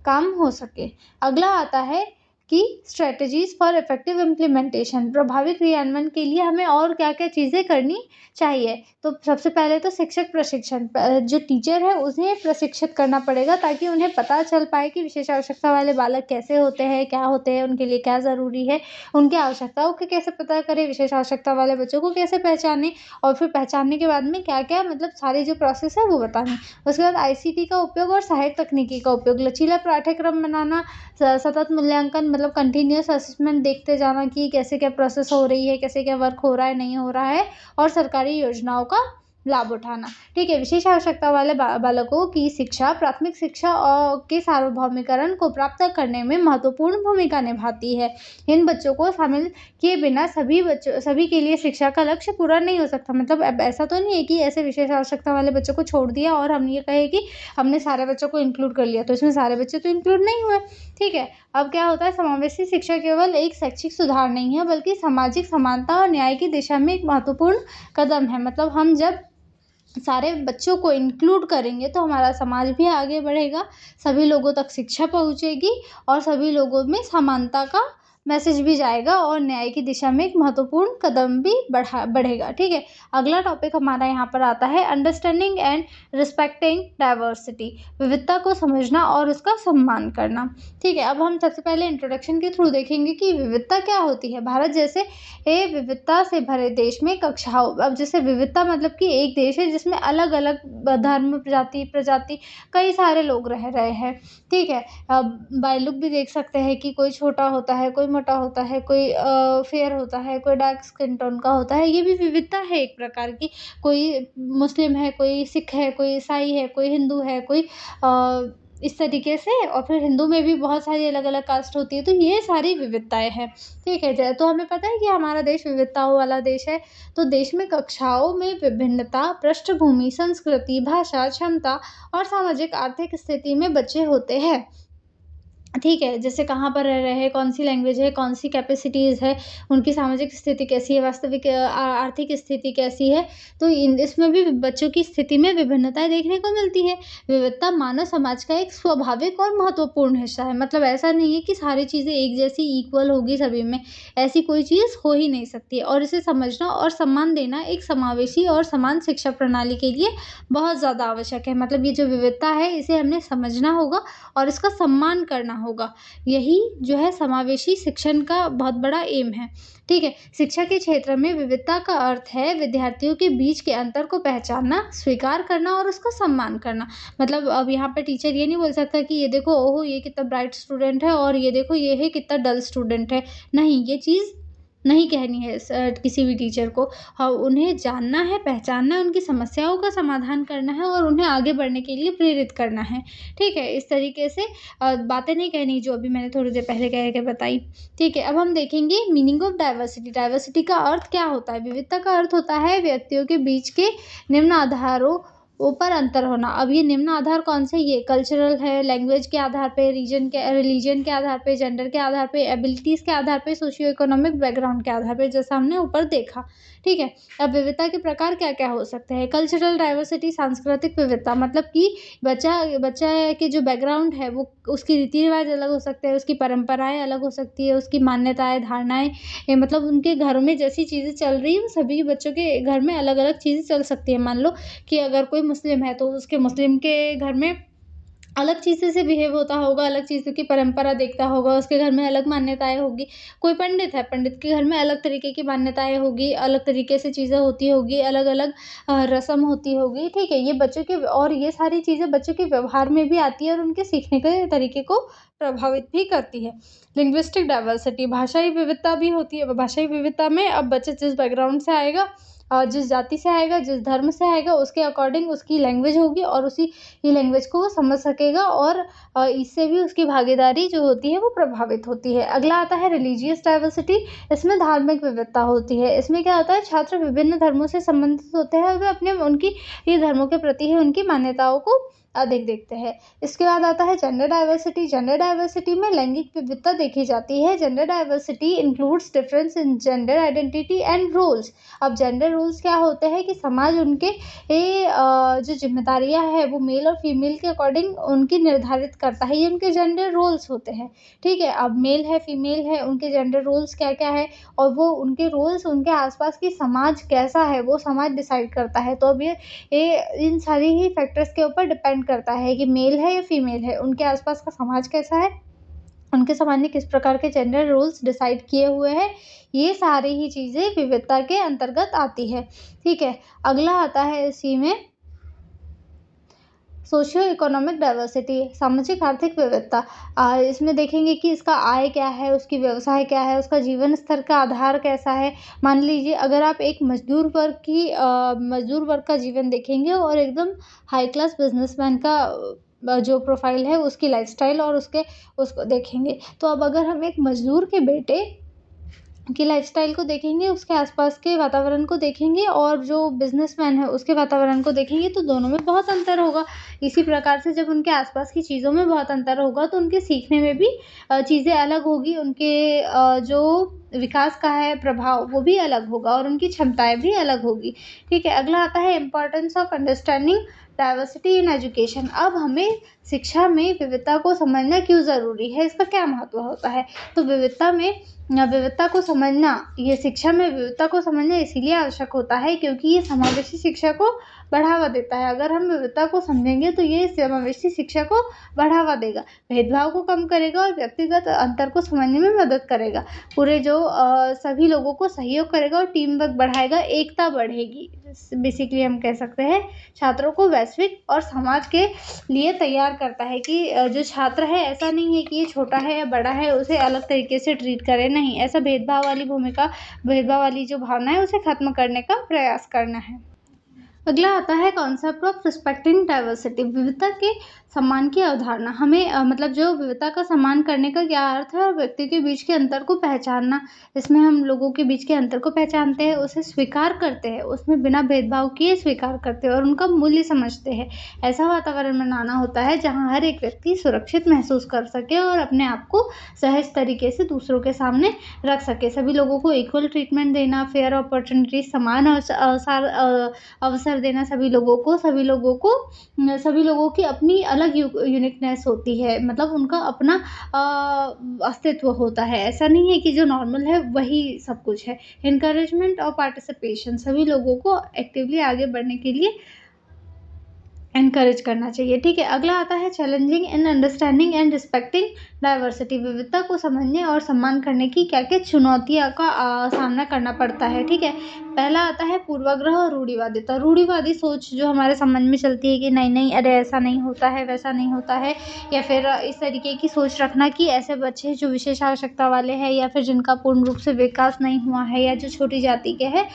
काम हो सके। अगला आता है कि स्ट्रेटजीज फॉर इफेक्टिव इम्प्लीमेंटेशन, प्रभावी क्रियान्वयन के लिए हमें और क्या क्या चीज़ें करनी चाहिए। तो सबसे पहले तो शिक्षक प्रशिक्षण, जो टीचर है उन्हें प्रशिक्षित करना पड़ेगा ताकि उन्हें पता चल पाए कि विशेष आवश्यकता वाले बालक कैसे होते हैं, क्या होते हैं, उनके लिए क्या ज़रूरी है, उनकी आवश्यकताओं को कैसे पता करें, विशेष आवश्यकता वाले बच्चों को कैसे पहचानें और फिर पहचानने के बाद में क्या क्या मतलब सारी जो प्रोसेस है वो बतानी। उसके बाद ICT का उपयोग और सहायक तकनीकी का उपयोग, लचीला पाठ्यक्रम बनाना, सतत मूल्यांकन, मतलब कंटिन्यूअस असेसमेंट देखते जाना कि कैसे क्या प्रोसेस हो रही है, कैसे क्या वर्क हो रहा है, नहीं हो रहा है, और सरकारी योजनाओं का लाभ उठाना। ठीक है, विशेष आवश्यकता वाले बालकों की शिक्षा प्राथमिक शिक्षा के सार्वभौमिकरण को प्राप्त करने में महत्वपूर्ण भूमिका निभाती है। इन बच्चों को शामिल किए बिना सभी के लिए शिक्षा का लक्ष्य पूरा नहीं हो सकता। मतलब अब ऐसा तो नहीं है कि ऐसे विशेष आवश्यकता वाले बच्चों को छोड़ दिया और हम ये कहे कि हमने सारे बच्चों को इंक्लूड कर लिया, तो इसमें सारे बच्चे तो इंक्लूड नहीं हुए। ठीक है, अब क्या होता है, समावेशी शिक्षा केवल एक शैक्षिक सुधार नहीं है बल्कि सामाजिक समानता और न्याय की दिशा में एक महत्वपूर्ण कदम है। मतलब हम जब सारे बच्चों को इंक्लूड करेंगे तो हमारा समाज भी आगे बढ़ेगा, सभी लोगों तक शिक्षा पहुंचेगी और सभी लोगों में समानता का मैसेज भी जाएगा और न्याय की दिशा में एक महत्वपूर्ण कदम भी बढ़ेगा। ठीक है, अगला टॉपिक हमारा यहाँ पर आता है अंडरस्टैंडिंग एंड रिस्पेक्टिंग डाइवर्सिटी, विविधता को समझना और उसका सम्मान करना। ठीक है, अब हम सबसे पहले इंट्रोडक्शन के थ्रू देखेंगे कि विविधता क्या होती है। भारत जैसे विविधता से भरे देश में कक्षाओं, अब जैसे विविधता मतलब कि एक देश है जिसमें अलग अलग धर्म, प्रजाति कई सारे लोग रह रहे हैं। ठीक है, अब बाय लुक भी देख सकते हैं कि कोई छोटा होता है, कोई मोटा होता है, कोई फेयर होता है, कोई डार्क स्किन टोन का होता है, ये भी विविधता है एक प्रकार की। कोई मुस्लिम है, कोई सिख है, कोई ईसाई है, कोई हिंदू है, कोई इस तरीके से, और फिर हिंदू में भी बहुत सारी अलग अलग कास्ट होती है, तो ये सारी विविधताएं हैं। ठीक है, तो हमें पता है कि हमारा देश विविधताओं वाला देश है। तो देश में कक्षाओं में विभिन्नता, पृष्ठभूमि, संस्कृति, भाषा, क्षमता और सामाजिक आर्थिक स्थिति में बच्चे होते हैं। ठीक है, जैसे कहाँ पर रह रहे हैं, कौन सी लैंग्वेज है, कौन सी कैपेसिटीज़ है, उनकी सामाजिक स्थिति कैसी है, वास्तविक आर्थिक स्थिति कैसी है, तो इसमें भी बच्चों की स्थिति में विभिन्नताएं देखने को मिलती है। विविधता मानव समाज का एक स्वाभाविक और महत्वपूर्ण हिस्सा है। मतलब ऐसा नहीं है कि सारी चीज़ें एक जैसी इक्वल होगी सभी में, ऐसी कोई चीज़ हो ही नहीं सकती है। और इसे समझना और सम्मान देना एक समावेशी और समान शिक्षा प्रणाली के लिए बहुत ज़्यादा आवश्यक है। मतलब ये जो विविधता है इसे हमने समझना होगा और इसका सम्मान करना होगा। यही जो है समावेशी शिक्षण का बहुत बड़ा एम है। ठीक है, शिक्षा के क्षेत्र में विविधता का अर्थ है विद्यार्थियों के बीच के अंतर को पहचानना, स्वीकार करना और उसका सम्मान करना। मतलब अब यहाँ पे टीचर ये नहीं बोल सकता कि ये देखो ओहो ये कितना ब्राइट स्टूडेंट है और ये देखो ये है कितना डल स्टूडेंट है। नहीं, ये चीज़ नहीं कहनी है किसी भी टीचर को। हाँ, उन्हें जानना है, पहचानना है, उनकी समस्याओं का समाधान करना है और उन्हें आगे बढ़ने के लिए प्रेरित करना है। ठीक है, इस तरीके से बातें नहीं कहनी जो अभी मैंने थोड़ी देर पहले कह के बताई। ठीक है, अब हम देखेंगे मीनिंग ऑफ डाइवर्सिटी। डाइवर्सिटी का अर्थ क्या होता है। विविधता का अर्थ होता है व्यक्तियों के बीच के निम्न आधारों ऊपर अंतर होना। अब ये निम्न आधार कौन से, ये कल्चरल है, लैंग्वेज के आधार पे, रिलीजन के आधार पे, जेंडर के आधार पे, एबिलिटीज़ के आधार पे, सोशियो इकोनॉमिक बैकग्राउंड के आधार पे, जैसा हमने ऊपर देखा। ठीक है। अब विविधता के प्रकार क्या क्या हो सकते हैं। कल्चरल डाइवर्सिटी, सांस्कृतिक विविधता, मतलब कि बच्चा के जो बैकग्राउंड है वो उसकी रीति रिवाज अलग हो सकते हैं, उसकी परंपराएं अलग हो सकती है, उसकी मान्यताएं, धारणाएं, मतलब उनके घरों में जैसी चीज़ें चल रही हैं सभी बच्चों के घर में अलग अलग चीज़ें चल सकती है। मान लो कि अगर कोई मुस्लिम है तो उसके मुस्लिम के घर में अलग चीज़ें से बिहेव होता होगा, अलग चीज़ों की परंपरा देखता होगा, उसके घर में अलग मान्यताएँ होगी। कोई पंडित है, पंडित के घर में अलग तरीके की मान्यताएँ होगी, अलग तरीके से चीज़ें होती होगी, अलग-अलग रस्म होती होगी, ठीक है? ये बच्चों के, और ये सारी चीज़ें बच्चों के व्यवहार में भी आती है और उनके सीखने के तरीके को प्रभावित भी करती है। लिंग्विस्टिक डाइवर्सिटी, भाषाई विविधता भी होती है। भाषाई विविधता में अब बच्चा जिस बैकग्राउंड से आएगा, जिस जाति से आएगा, जिस धर्म से आएगा, उसके अकॉर्डिंग उसकी लैंग्वेज होगी और उसी की लैंग्वेज को वो समझ सकेगा और इससे भी उसकी भागीदारी जो होती है वो प्रभावित होती है। अगला आता है रिलीजियस डाइवर्सिटी। इसमें धार्मिक विविधता होती है। इसमें क्या होता है, छात्र विभिन्न धर्मों से संबंधित होते हैं और वे अपने उनकी ये धर्मों के प्रति ही उनकी मान्यताओं को अधिक देखते हैं। इसके बाद आता है जेंडर डाइवर्सिटी। जेंडर डाइवर्सिटी में लैंगिक विविधता देखी जाती है। Gender diversity includes difference in gender identity and roles. अब जेंडर रोल्स क्या होते हैं कि समाज उनके जो जिम्मेदारियां है वो मेल और फीमेल के अकॉर्डिंग उनकी निर्धारित करता है। ये उनके जेंडर रोल्स होते हैं। ठीक है। अब मेल है, फीमेल है, उनके जेंडर रोल्स क्या क्या है और वो उनके रोल्स उनके आसपास की समाज कैसा है वो समाज डिसाइड करता है। तो अब ये इन सारी ही फैक्टर्स के ऊपर डिपेंड करता है कि मेल है या फीमेल है, उनके आसपास का समाज कैसा है, उनके समाज ने किस प्रकार के जेंडर रोल्स डिसाइड किए हुए हैं। ये सारी ही चीज़ें विविधता के अंतर्गत आती है। ठीक है। अगला आता है इसी में सोशियो इकोनॉमिक डाइवर्सिटी, सामाजिक आर्थिक विविधता। इसमें देखेंगे कि इसका आय क्या है, उसकी व्यवसाय क्या है, उसका जीवन स्तर का आधार कैसा है। मान लीजिए अगर आप एक मजदूर वर्ग का जीवन देखेंगे और एकदम हाई क्लास बिजनेसमैन का जो प्रोफाइल है उसकी लाइफस्टाइल और उसको देखेंगे, तो अब अगर हम एक मजदूर के बेटे की लाइफस्टाइल को देखेंगे, उसके आसपास के वातावरण को देखेंगे और जो बिजनेसमैन है उसके वातावरण को देखेंगे तो दोनों में बहुत अंतर होगा। इसी प्रकार से जब उनके आसपास की चीज़ों में बहुत अंतर होगा तो उनके सीखने में भी चीज़ें अलग होगी, उनके जो विकास का है प्रभाव वो भी अलग होगा और उनकी क्षमताएं भी अलग होगी। ठीक है। अगला आता है importance of understanding diversity in education. अब हमें शिक्षा में विविधता को समझना क्यों ज़रूरी है, इसका क्या महत्व होता है। तो विविधता को समझना, ये शिक्षा में विविधता को समझना इसीलिए आवश्यक होता है क्योंकि ये समावेशी शिक्षा को बढ़ावा देता है। अगर हम विविधता को समझेंगे तो ये समावेशी शिक्षा को बढ़ावा देगा, भेदभाव को कम करेगा और व्यक्तिगत अंतर को समझने में मदद करेगा। पूरे जो सभी लोगों को सहयोग करेगा और टीम वर्क बढ़ाएगा, एकता बढ़ेगी। बेसिकली हम कह सकते हैं छात्रों को वैश्विक और समाज के लिए तैयार करता है कि जो छात्र है ऐसा नहीं है कि ये छोटा है या बड़ा है उसे अलग तरीके से ट्रीट करें, नहीं, ऐसा भेदभाव वाली जो भावना है उसे खत्म करने का प्रयास करना है। अगला आता है कॉन्सेप्ट ऑफ रिस्पेक्टिंग डाइवर्सिटी, विविधता के सम्मान की अवधारणा। हमें मतलब जो विविधता का सम्मान करने का क्या अर्थ है और व्यक्ति के बीच के अंतर को पहचानना। इसमें हम लोगों के बीच के अंतर को पहचानते हैं, उसे स्वीकार करते हैं, उसमें बिना भेदभाव किए स्वीकार करते हैं और उनका मूल्य समझते हैं। ऐसा वातावरण बनाना होता है जहाँ हर एक व्यक्ति सुरक्षित महसूस कर सके और अपने आप को सहज तरीके से दूसरों के सामने रख सके। सभी लोगों को इक्वल ट्रीटमेंट देना, फेयर अपॉर्चुनिटी, समान अवसर देना सभी लोगों की अपनी अलग यूनिकनेस होती है, मतलब उनका अपना अस्तित्व होता है। ऐसा नहीं है कि जो नॉर्मल है वही सब कुछ है। इनकरेजमेंट और पार्टिसिपेशन, सभी लोगों को एक्टिवली आगे बढ़ने के लिए एनकरेज करना चाहिए। ठीक है। अगला आता है challenging in understanding and respecting diversity, विविधता को समझने और सम्मान करने की क्या क्या चुनौतियों का सामना करना पड़ता है। ठीक है। पहला आता है पूर्वाग्रह और रूढ़िवादिता। रूढ़िवादी सोच जो हमारे समाज में चलती है कि नहीं अरे ऐसा नहीं होता है, वैसा नहीं होता है, या फिर इस तरीके की सोच रखना कि ऐसे बच्चे जो विशेष आवश्यकता वाले हैं या फिर जिनका पूर्ण रूप से विकास नहीं हुआ है या जो छोटी जाति के हैं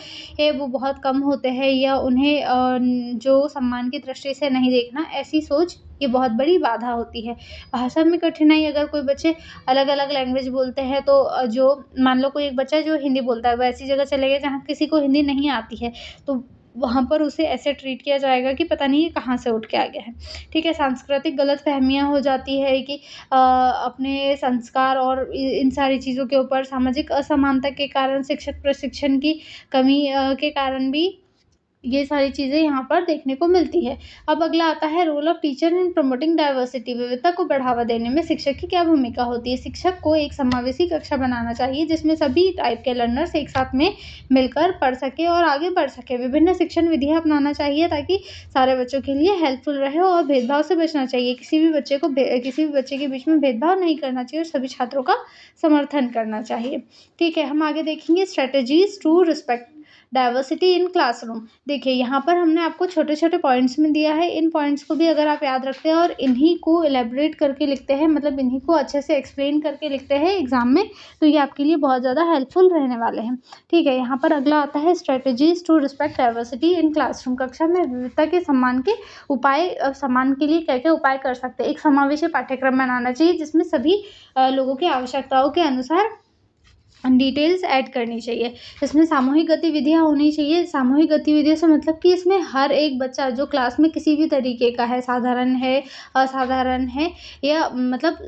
वो बहुत कम होते हैं या उन्हें जो सम्मान की दृष्टि से नहीं देखना, ऐसी सोच ये बहुत बड़ी बाधा होती है। भाषा में कठिनाई, अगर कोई बच्चे अलग अलग लैंग्वेज बोलते हैं तो जो मान लो कोई एक बच्चा जो हिंदी बोलता है वो ऐसी जगह चले गए जहाँ किसी को हिंदी नहीं आती है तो वहाँ पर उसे ऐसे ट्रीट किया जाएगा कि पता नहीं ये कहाँ से उठ के आ गया है। ठीक है, सांस्कृतिक गलतफ़हमियाँ हो जाती है कि अपने संस्कार और इन सारी चीज़ों के ऊपर सामाजिक असमानता के कारण शिक्षक प्रशिक्षण की कमी के कारण भी ये सारी चीज़ें यहाँ पर देखने को मिलती है। अब अगला आता है role of teacher in promoting diversity, विविधता को बढ़ावा देने में शिक्षक की क्या भूमिका होती है। शिक्षक को एक समावेशी कक्षा बनाना चाहिए जिसमें सभी टाइप के लर्नर्स एक साथ में मिलकर पढ़ सकें और आगे बढ़ सकें। विभिन्न शिक्षण विधियाँ अपनाना चाहिए ताकि सारे बच्चों के लिए हेल्पफुल रहे और भेदभाव से बचना चाहिए। किसी भी बच्चे के बीच में भेदभाव नहीं करना चाहिए और सभी छात्रों का समर्थन करना चाहिए। ठीक है, हम आगे देखेंगे strategies to respect diversity in classroom. देखिए, यहाँ पर हमने आपको छोटे-छोटे पॉइंट्स में दिया है। इन पॉइंट्स को भी अगर आप याद रखते हैं और इन्हीं को इलैबोरेट करके लिखते हैं, मतलब इन्हीं को अच्छे से एक्सप्लेन करके लिखते हैं एग्ज़ाम में, तो ये आपके लिए बहुत ज़्यादा हेल्पफुल रहने वाले हैं। ठीक है, यहाँ पर अगला आता है strategies to respect diversity in classroom. कक्षा में विविधता के सम्मान के उपाय सम्मान के लिए क्या-क्या उपाय कर सकते हैं। एक समावेशी पाठ्यक्रम बनाना चाहिए जिसमें सभी लोगों की आवश्यकताओं के अनुसार डिटेल्स ऐड करनी चाहिए। इसमें सामूहिक गतिविधियाँ होनी चाहिए। सामूहिक गतिविधियों से मतलब कि इसमें हर एक बच्चा जो क्लास में किसी भी तरीके का है, साधारण है, असाधारण है या मतलब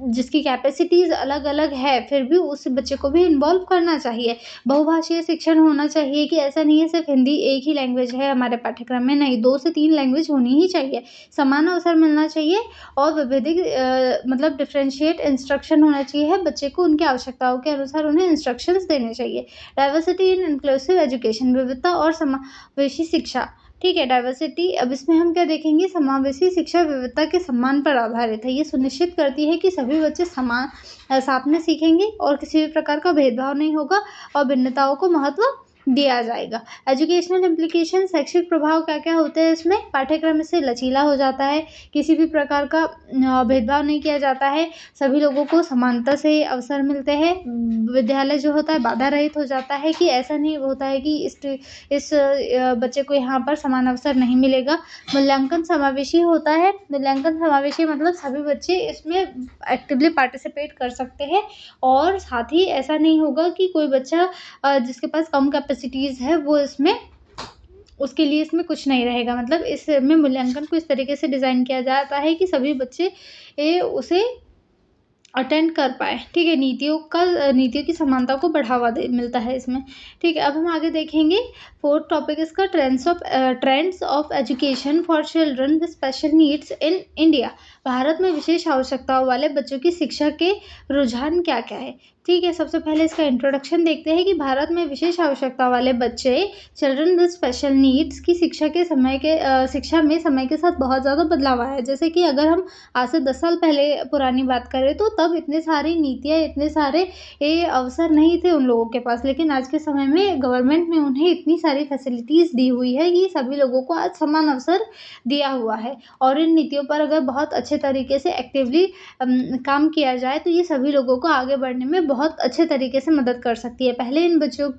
जिसकी कैपेसिटीज़ अलग-अलग है, फिर भी उस बच्चे को भी इन्वॉल्व करना चाहिए। बहुभाषीय शिक्षण होना चाहिए कि ऐसा नहीं है सिर्फ़ हिंदी एक ही लैंग्वेज है हमारे पाठ्यक्रम में, नहीं 2 से 3 लैंग्वेज होनी ही चाहिए। समान अवसर मिलना चाहिए और विविधिक मतलब डिफरेंशिएट इंस्ट्रक्शन होना चाहिए। बच्चे को उनकी आवश्यकताओं के अनुसार उन्हें इंस्ट्रक्शंस देने चाहिए। डाइवर्सिटी इन इंक्लूसिव एजुकेशन, विविधता और समावेशी शिक्षा। ठीक है, डाइवर्सिटी, अब इसमें हम क्या देखेंगे, समावेशी शिक्षा विविधता के सम्मान पर आधारित है। ये सुनिश्चित करती है कि सभी बच्चे समान साथ में सीखेंगे और किसी भी प्रकार का भेदभाव नहीं होगा और भिन्नताओं को महत्व दिया जाएगा। एजुकेशनल इम्प्लीकेशन, शैक्षिक प्रभाव क्या-क्या होते हैं इसमें। पाठ्यक्रम इससे लचीला हो जाता है, किसी भी प्रकार का भेदभाव नहीं किया जाता है, सभी लोगों को समानता से अवसर मिलते हैं। विद्यालय जो होता है बाधा रहित हो जाता है कि ऐसा नहीं होता है कि इस बच्चे को यहाँ पर समान अवसर नहीं मिलेगा। मूल्यांकन समावेशी होता है। मूल्यांकन समावेशी मतलब सभी बच्चे इसमें एक्टिवली पार्टिसिपेट कर सकते हैं और साथ ही ऐसा नहीं होगा कि कोई बच्चा जिसके पास कम कैपेसिटीज़ है वो इसमें उसके लिए इसमें कुछ नहीं रहेगा। मतलब इसमें मूल्यांकन को इस तरीके से डिज़ाइन किया जाता है कि सभी बच्चे उसे अटेंड कर पाएँ। ठीक है, नीतियों की समानता को बढ़ावा मिलता है इसमें। ठीक है, अब हम आगे देखेंगे 4th टॉपिक इसका trends of education for children with special needs in India. Bharat में विशेष आवश्यकताओं वाले बच्चों की शिक्षा के रुझान क्या-क्या है। ठीक है, सबसे पहले इसका इंट्रोडक्शन देखते हैं कि भारत में विशेष आवश्यकता वाले बच्चे, चिल्ड्रन विद स्पेशल नीड्स की शिक्षा में समय के साथ बहुत ज़्यादा बदलाव आया है। जैसे कि अगर हम आज से 10 साल पहले पुरानी बात करें तो तब इतने सारी नीतियाँ, इतने सारे अवसर नहीं थे उन लोगों के पास, लेकिन आज के समय में गवर्नमेंट ने उन्हें इतनी सारी फैसिलिटीज़ दी हुई है कि सभी लोगों को आज समान अवसर दिया हुआ है। और इन नीतियों पर अगर बहुत अच्छे तरीके से एक्टिवली काम किया जाए तो ये सभी लोगों को आगे बढ़ने में बहुत अच्छे तरीके से मदद कर सकती है। पहले इन बच्चों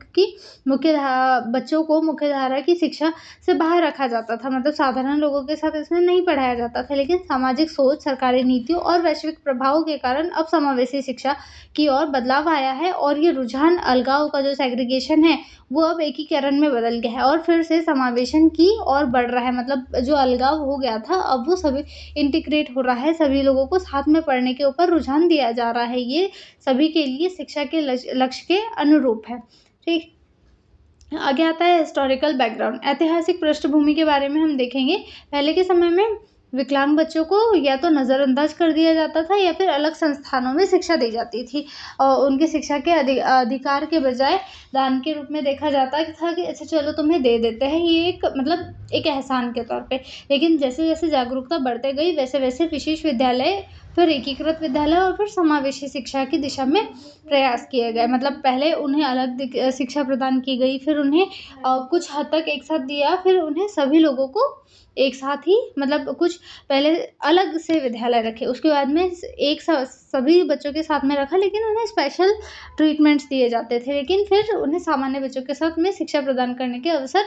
को मुख्यधारा की शिक्षा से बाहर रखा जाता था, मतलब साधारण लोगों के साथ इसमें नहीं पढ़ाया जाता था, लेकिन सामाजिक सोच, सरकारी नीतियों और वैश्विक प्रभावों के कारण अब समावेशी शिक्षा की ओर बदलाव आया है और ये रुझान अलगाव का जो सेग्रीगेशन है वो अब एकीकरण में बदल गया है और फिर से समावेशन की ओर बढ़ रहा है। मतलब जो अलगाव हो गया था अब वो सभी इंटीग्रेट हो रहा है, सभी लोगों को साथ में पढ़ने के ऊपर रुझान दिया जा रहा है। ये सभी के लिए शिक्षा के लक्ष्य के अनुरूप है। ठीक, आगे आता है हिस्टोरिकल बैकग्राउंड। ऐतिहासिक पृष्ठभूमि के बारे में हम देखेंगे। पहले के समय में विकलांग बच्चों को या तो नज़रअंदाज कर दिया जाता था या फिर अलग संस्थानों में शिक्षा दी जाती थी और उनकी शिक्षा के अधिकार के बजाय दान के रूप में देखा जाता था कि अच्छा चलो तुम्हें दे देते हैं, ये एक एहसान के तौर पे। लेकिन जैसे जैसे जागरूकता बढ़ते गई वैसे वैसे विशेष विद्यालय, फिर एकीकृत विद्यालय और फिर समावेशी शिक्षा की दिशा में प्रयास किए गए। मतलब पहले उन्हें अलग शिक्षा प्रदान की गई, फिर उन्हें कुछ हद तक एक साथ दिया, फिर उन्हें सभी लोगों को एक साथ ही, मतलब कुछ पहले अलग से विद्यालय रखे, उसके बाद में सभी बच्चों के साथ में रखा, लेकिन उन्हें स्पेशल ट्रीटमेंट्स दिए जाते थे, लेकिन फिर उन्हें सामान्य बच्चों के साथ में शिक्षा प्रदान करने के अवसर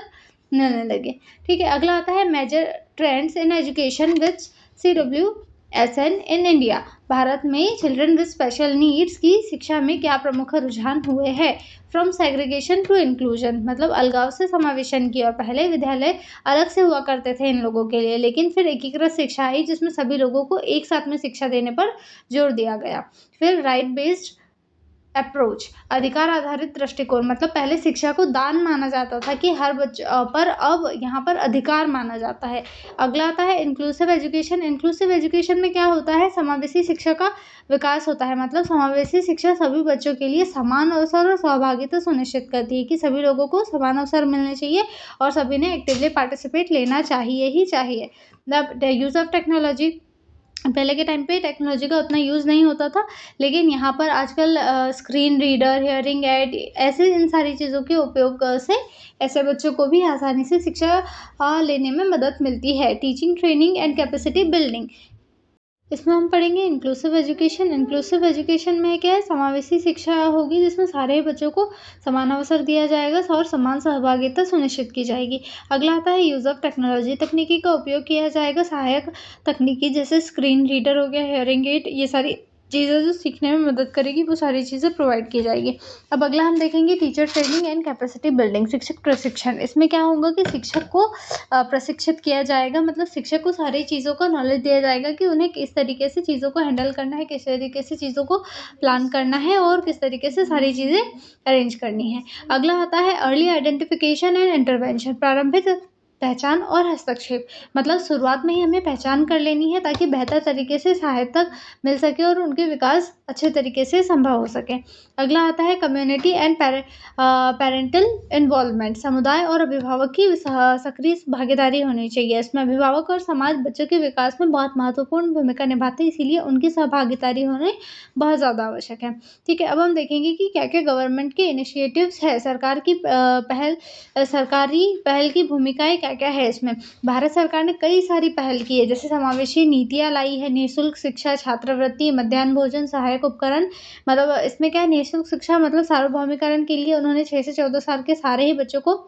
मिलने लगे। ठीक है, अगला आता है major trends in education which CW SN in India, Bharat में चिल्ड्रन विद स्पेशल नीड्स की शिक्षा में क्या प्रमुख रुझान हुए हैं। फ्रॉम सेग्रीगेशन टू इंक्लूजन, मतलब अलगाव से समावेशन की ओर। पहले विद्यालय अलग से हुआ करते थे इन लोगों के लिए, लेकिन फिर एकीकृत शिक्षा आई जिसमें सभी लोगों को एक साथ में शिक्षा देने पर जोर दिया गया। फिर राइट बेस्ड अप्रोच, अधिकार आधारित दृष्टिकोण, मतलब पहले शिक्षा को दान माना जाता था कि हर बच्चे पर अब यहाँ पर अधिकार माना जाता है। अगला आता है इंक्लूसिव एजुकेशन। इंक्लूसिव एजुकेशन में क्या होता है, समावेशी शिक्षा का विकास होता है। मतलब समावेशी शिक्षा सभी बच्चों के लिए समान अवसर और सहभागिता सुनिश्चित करती है कि सभी लोगों को समान अवसर मिलने चाहिए और सभी ने एक्टिवली पार्टिसिपेट लेना चाहिए ही चाहिए। द यूज़ ऑफ टेक्नोलॉजी, पहले के टाइम पे टेक्नोलॉजी का उतना यूज़ नहीं होता था, लेकिन यहाँ पर आजकल स्क्रीन रीडर, हियरिंग एड, ऐसे इन सारी चीज़ों के उपयोग से ऐसे बच्चों को भी आसानी से शिक्षा लेने में मदद मिलती है। Teaching, training and capacity building, इसमें हम पढ़ेंगे इंक्लूसिव एजुकेशन। इंक्लूसिव एजुकेशन में क्या है, समावेशी शिक्षा होगी जिसमें सारे बच्चों को समान अवसर दिया जाएगा और समान सहभागिता सुनिश्चित की जाएगी। अगला आता है यूज़ ऑफ टेक्नोलॉजी, तकनीकी का उपयोग किया जाएगा। सहायक तकनीकी जैसे स्क्रीन रीडर हो गया, हियरिंग एड, ये सारी चीज़ें जो सीखने में मदद करेगी वो सारी चीज़ें प्रोवाइड की जाएगी। अब अगला हम देखेंगे teacher training and capacity building, शिक्षक प्रशिक्षण। इसमें क्या होगा कि शिक्षक को प्रशिक्षित किया जाएगा, मतलब शिक्षक को सारी चीज़ों का नॉलेज दिया जाएगा कि उन्हें किस तरीके से चीज़ों को हैंडल करना है, किस तरीके से चीज़ों को प्लान करना है और किस तरीके से सारी चीज़ें अरेंज करनी है। अगला आता है अर्ली आइडेंटिफिकेशन एंड इंटरवेंशन, प्रारंभिक पहचान और हस्तक्षेप, मतलब शुरुआत में ही हमें पहचान कर लेनी है ताकि बेहतर तरीके से सहायता मिल सके और उनके विकास अच्छे तरीके से संभव हो सके। अगला आता है कम्युनिटी एंड पेरेंटल इन्वॉल्वमेंट, समुदाय और अभिभावक की सक्रिय भागीदारी होनी चाहिए। इसमें अभिभावक और समाज बच्चों के विकास में बहुत महत्वपूर्ण भूमिका निभाते हैं, इसीलिए उनकी सहभागिता होने बहुत ज़्यादा आवश्यक है। ठीक है, अब हम देखेंगे कि क्या क्या गवर्नमेंट के इनिशिएटिव्स है, सरकार की सरकारी पहल की भूमिकाएं क्या क्या है। इसमें भारत सरकार ने कई सारी पहल की है, जैसे समावेशी नीतियाँ लाई है, निःशुल्क शिक्षा, छात्रवृत्ति, मध्याह्न भोजन, सहायक उपकरण। मतलब इसमें क्या है, निःशुल्क शिक्षा मतलब सार्वभौमिकरण के लिए उन्होंने 6 से 14 साल के सारे ही बच्चों को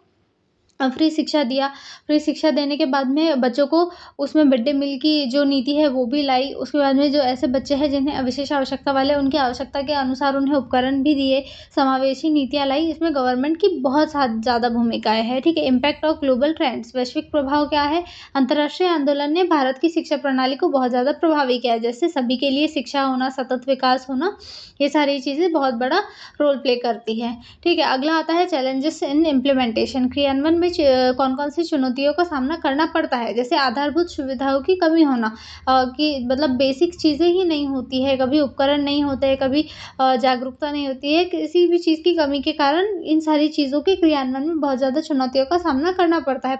फ्री शिक्षा दिया। फ्री शिक्षा देने के बाद में बच्चों को उसमें मिड डे मील की जो नीति है वो भी लाई। उसके बाद में जो ऐसे बच्चे हैं जिन्हें विशेष आवश्यकता वाले, उनकी आवश्यकता के अनुसार उन्हें उपकरण भी दिए। समावेशी नीतियाँ लाई, इसमें गवर्नमेंट की बहुत ज़्यादा भूमिकाएं है। ठीक है, इम्पैक्ट ऑफ ग्लोबल ट्रेंड्स, वैश्विक प्रभाव क्या है। अंतर्राष्ट्रीय आंदोलन ने भारत की शिक्षा प्रणाली को बहुत ज़्यादा प्रभावी किया है, जैसे सभी के लिए शिक्षा होना, सतत विकास होना, ये सारी चीज़ें बहुत बड़ा रोल प्ले करती है। ठीक है, अगला आता है चैलेंजेस इन इम्प्लीमेंटेशन, क्रियान्वयन में कौन कौन सी चुनौतियों का सामना करना पड़ता है। जैसे आधारभूत सुविधाओं की कमी होना, कि मतलब बेसिक चीज़ें ही नहीं होती है, कभी उपकरण नहीं होते हैं, कभी जागरूकता नहीं होती है, किसी भी चीज़ की कमी के कारण इन सारी चीज़ों के क्रियान्वयन में बहुत ज़्यादा चुनौतियों का सामना करना पड़ता है।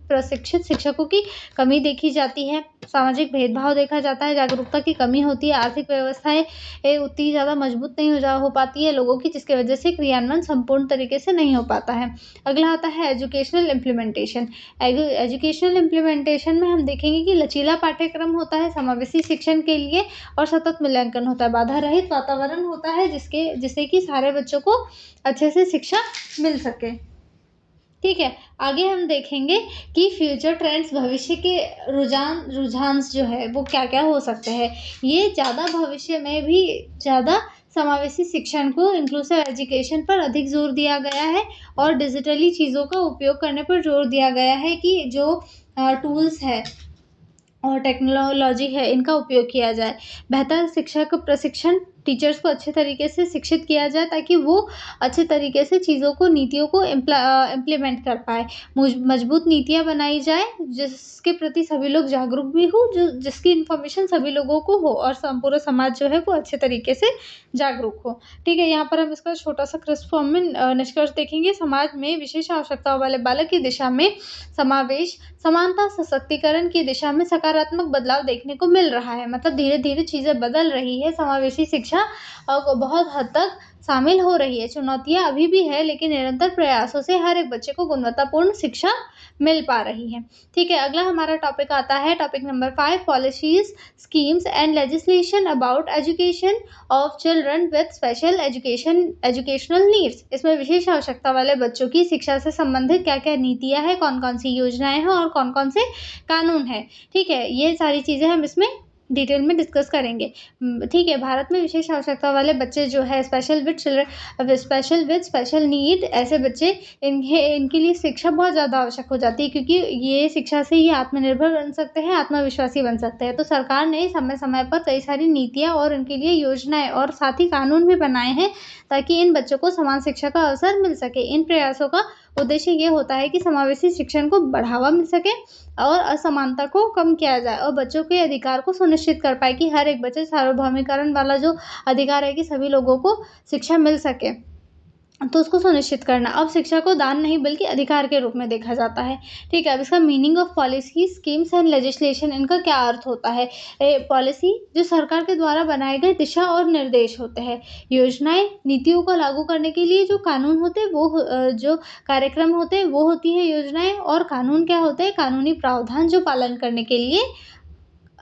प्रशिक्षित शिक्षकों की कमी देखी जाती है, सामाजिक भेदभाव देखा जाता है, जागरूकता की कमी होती है, आर्थिक व्यवस्थाएं उतनी ज़्यादा मजबूत नहीं हो पाती है लोगों की, जिसकी वजह से क्रियान्वयन संपूर्ण तरीके से नहीं हो पाता है। अगला आता है एजुकेशनल इम्प्लीमेंटेशन। एजुकेशनल इम्प्लीमेंटेशन में हम देखेंगे कि लचीला पाठ्यक्रम होता है समावेशी शिक्षण के लिए और सतत मूल्यांकन होता है, बाधा रहित वातावरण होता है जिससे कि सारे बच्चों को अच्छे से शिक्षा मिल सके। ठीक है, आगे हम देखेंगे कि फ्यूचर ट्रेंड्स, भविष्य के रुझान जो है वो क्या क्या हो सकते हैं। ये ज़्यादा भविष्य में भी ज़्यादा समावेशी शिक्षण को, इंक्लूसिव एजुकेशन पर अधिक जोर दिया गया है और डिजिटली चीज़ों का उपयोग करने पर जोर दिया गया है कि जो टूल्स है और टेक्नोलॉजी है इनका उपयोग किया जाए। बेहतर शिक्षक प्रशिक्षण, टीचर्स को अच्छे तरीके से शिक्षित किया जाए ताकि वो अच्छे तरीके से चीज़ों को, नीतियों को इम्प्लीमेंट कर पाए। मजबूत नीतियाँ बनाई जाए जिसके प्रति सभी लोग जागरूक भी हो, जिसकी इन्फॉर्मेशन सभी लोगों को हो और पूरा समाज जो है वो अच्छे तरीके से जागरूक हो। ठीक है, यहाँ पर हम इसका छोटा सा क्रिस्प फॉर्म में निष्कर्ष देखेंगे। समाज में विशेष आवश्यकताओं वाले बालक की दिशा में समावेश, समानता, सशक्तिकरण की दिशा में सकारात्मक बदलाव देखने को मिल रहा है। मतलब धीरे धीरे चीज़ें बदल रही है, समावेशी शिक्षा बहुत हद तक शामिल हो रही है। चुनौतियां अभी भी है, लेकिन निरंतर प्रयासों से हर एक बच्चे को गुणवत्तापूर्ण शिक्षा मिल पा रही है। ठीक है, अगला हमारा टॉपिक आता है topic number 5, policies, schemes and legislation about education of children with special educational needs. इसमें विशेष आवश्यकता वाले बच्चों की शिक्षा से संबंधित क्या क्या नीतियां हैं, कौन कौन सी योजनाएं हैं और कौन कौन से कानून हैं। ठीक है, ये सारी चीज़ें हम इसमें डिटेल में डिस्कस करेंगे। ठीक है, भारत में विशेष आवश्यकता वाले बच्चे जो है स्पेशल विद स्पेशल नीड, ऐसे बच्चे इनके लिए शिक्षा बहुत ज़्यादा आवश्यक हो जाती है, क्योंकि ये शिक्षा से ही आत्मनिर्भर बन सकते हैं, आत्मविश्वासी बन सकते हैं। तो सरकार ने समय समय पर कई सारी नीतियाँ और इनके लिए योजनाएं और साथ ही कानून भी बनाए हैं, ताकि इन बच्चों को समान शिक्षा का अवसर मिल सके। इन प्रयासों का उद्देश्य ये होता है कि समावेशी शिक्षण को बढ़ावा मिल सके और असमानता को कम किया जाए, और बच्चों के अधिकार को सुनिश्चित कर पाए कि हर एक बच्चे, सार्वभौमिकरण वाला जो अधिकार है कि सभी लोगों को शिक्षा मिल सके, तो उसको सुनिश्चित करना। अब शिक्षा को दान नहीं बल्कि अधिकार के रूप में देखा जाता है। ठीक है, अब इसका meaning of policy, schemes and legislation, इनका क्या अर्थ होता है? पॉलिसी जो सरकार के द्वारा बनाए गए दिशा और निर्देश होते हैं। योजनाएं, नीतियों को लागू करने के लिए जो कानून होते हैं वो जो कार्यक्रम होते हैं वो होती है योजनाएं। और कानून क्या होते हैं? कानूनी प्रावधान जो पालन करने के लिए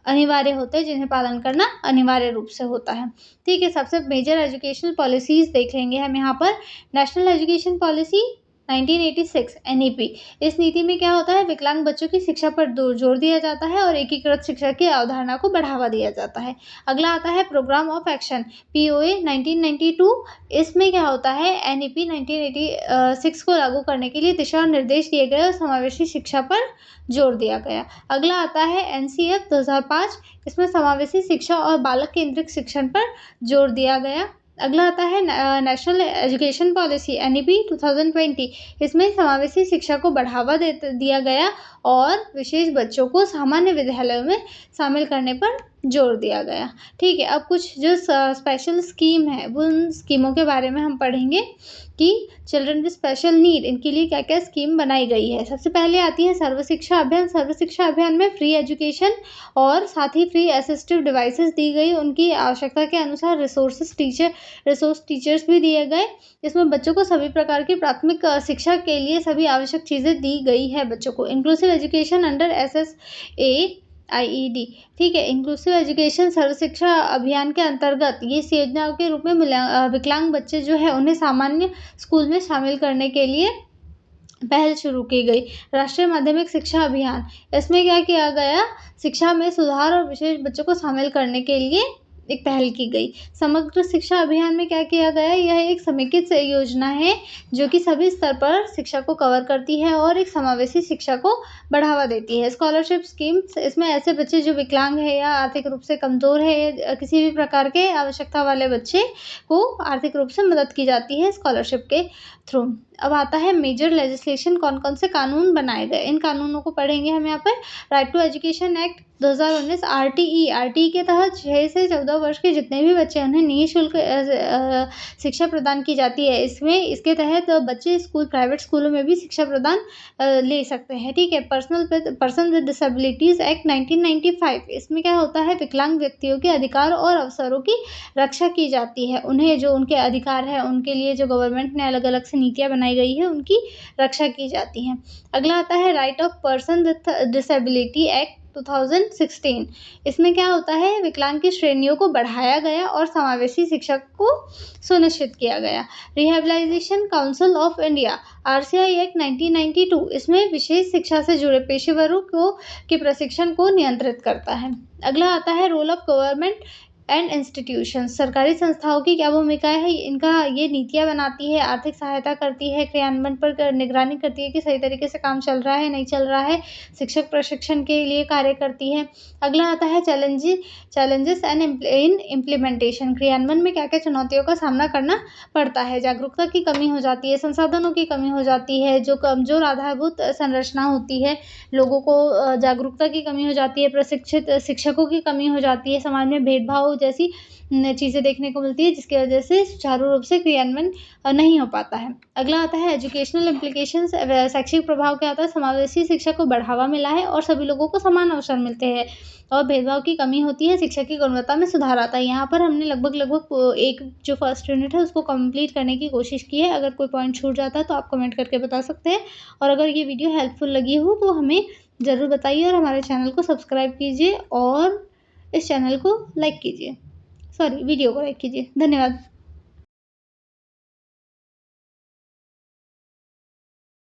अनिवार्य होते हैं, जिन्हें पालन करना अनिवार्य रूप से होता है। ठीक है, सबसे मेजर एजुकेशनल पॉलिसीज़ देख लेंगे हम यहाँ पर। नेशनल एजुकेशन पॉलिसी 1986 NEP, इस नीति में क्या होता है? विकलांग बच्चों की शिक्षा पर जोर दिया जाता है और एकीकृत शिक्षा की अवधारणा को बढ़ावा दिया जाता है। अगला आता है प्रोग्राम ऑफ एक्शन POA 1992, इसमें क्या होता है? NEP 1986 को लागू करने के लिए दिशा और निर्देश दिए गए और समावेशी शिक्षा पर जोर दिया गया। अगला आता है NCF 2005, इसमें समावेशी शिक्षा और बालक केंद्रित शिक्षण पर जोर दिया गया। अगला आता है नेशनल एजुकेशन पॉलिसी NEP 2020, इसमें समावेशी शिक्षा को बढ़ावा दिया गया और विशेष बच्चों को सामान्य विद्यालयों में शामिल करने पर जोर दिया गया। ठीक है, अब कुछ जो स्पेशल स्कीम है उन स्कीमों के बारे में हम पढ़ेंगे कि चिल्ड्रन विद स्पेशल नीड, इनके लिए क्या क्या स्कीम बनाई गई है। सबसे पहले आती है सर्व शिक्षा अभियान। सर्व शिक्षा अभियान में फ्री एजुकेशन और साथ ही फ्री असिस्टिव डिवाइसेस दी गई, उनकी आवश्यकता के अनुसार रिसोर्स टीचर्स भी दिए गए। इसमें बच्चों को सभी प्रकार की प्राथमिक शिक्षा के लिए सभी आवश्यक चीज़ें दी गई है बच्चों को। इंक्लूसिव एजुकेशन अंडर SSAIED, ठीक है, इंक्लूसिव एजुकेशन सर्व शिक्षा अभियान के अंतर्गत ये इस योजना के रूप में विकलांग बच्चे जो है उन्हें सामान्य स्कूल में शामिल करने के लिए पहल शुरू की गई। राष्ट्रीय माध्यमिक शिक्षा अभियान, इसमें क्या किया गया? शिक्षा में सुधार और विशेष बच्चों को शामिल करने के लिए एक पहल की गई। समग्र शिक्षा अभियान में क्या किया गया? यह एक समेकित योजना है जो कि सभी स्तर पर शिक्षा को कवर करती है और एक समावेशी शिक्षा को बढ़ावा देती है। स्कॉलरशिप स्कीम्स, इसमें ऐसे बच्चे जो विकलांग है या आर्थिक रूप से कमज़ोर है या किसी भी प्रकार के आवश्यकता वाले बच्चे को आर्थिक रूप से मदद की जाती है स्कॉलरशिप के थ्रू। अब आता है मेजर लेजिस्लेशन, कौन कौन से कानून बनाए गए, इन कानूनों को पढ़ेंगे हम यहाँ पर। Right to education act 2019 RTE के तहत 6 से 14 वर्ष के जितने भी बच्चे उन्हें निःशुल्क शिक्षा प्रदान की जाती है। इसके तहत बच्चे प्राइवेट स्कूलों में भी शिक्षा प्रदान ले सकते हैं। ठीक है, पर्सन विद डिसेबिलिटीज़ एक्ट 1995, इसमें क्या होता है? विकलांग व्यक्तियों के अधिकार और अवसरों की रक्षा की जाती है। उन्हें जो उनके अधिकार है उनके लिए जो गवर्नमेंट ने अलग अलग से नीतियाँ बनाई गई है उनकी रक्षा की जाती है। अगला आता है right of person with disability act 2016, इसमें क्या होता है? विकलांग की श्रेणियों को बढ़ाया गया और समावेशी शिक्षा को सुनिश्चित किया गया। Rehabilitation council of India RCI act 1992, इसमें विशेष शिक्षा से जुड़े पेशेवरों के प्रशिक्षण को नियंत्रित करता है। अगला आता है role of government and institution, सरकारी संस्थाओं की क्या भूमिका है? ये नीतियाँ बनाती है, आर्थिक सहायता करती है, क्रियान्वयन पर निगरानी करती है कि सही तरीके से काम चल रहा है नहीं चल रहा है, शिक्षक प्रशिक्षण के लिए कार्य करती है। अगला आता है चैलेंजेस एंड इन इम्प्लीमेंटेशन, क्रियान्वयन में क्या क्या चुनौतियों का सामना करना पड़ता है। जागरूकता की कमी हो जाती है, संसाधनों की कमी हो जाती है, जो कमजोर आधारभूत संरचना होती है, लोगों को जागरूकता की कमी हो जाती है, प्रशिक्षित शिक्षकों की कमी हो जाती है, समाज में भेदभाव जैसी चीज़ें देखने को मिलती है, जिसकी वजह से सुचारू रूप से क्रियान्वयन नहीं हो पाता है। अगला आता है एजुकेशनल इम्प्लीकेशंस, शैक्षिक प्रभाव क्या आता है? समावेशी शिक्षा को बढ़ावा मिला है और सभी लोगों को समान अवसर मिलते हैं और भेदभाव की कमी होती है, शिक्षा की गुणवत्ता में सुधार आता है। यहाँ पर हमने लगभग एक जो फर्स्ट यूनिट है उसको कंप्लीट करने की कोशिश की है। अगर कोई पॉइंट छूट जाता है तो आप कमेंट करके बता सकते हैं, और अगर ये वीडियो हेल्पफुल लगी हो तो हमें ज़रूर बताइए और हमारे चैनल को सब्सक्राइब कीजिए और इस चैनल को लाइक कीजिए, वीडियो को लाइक कीजिए। धन्यवाद।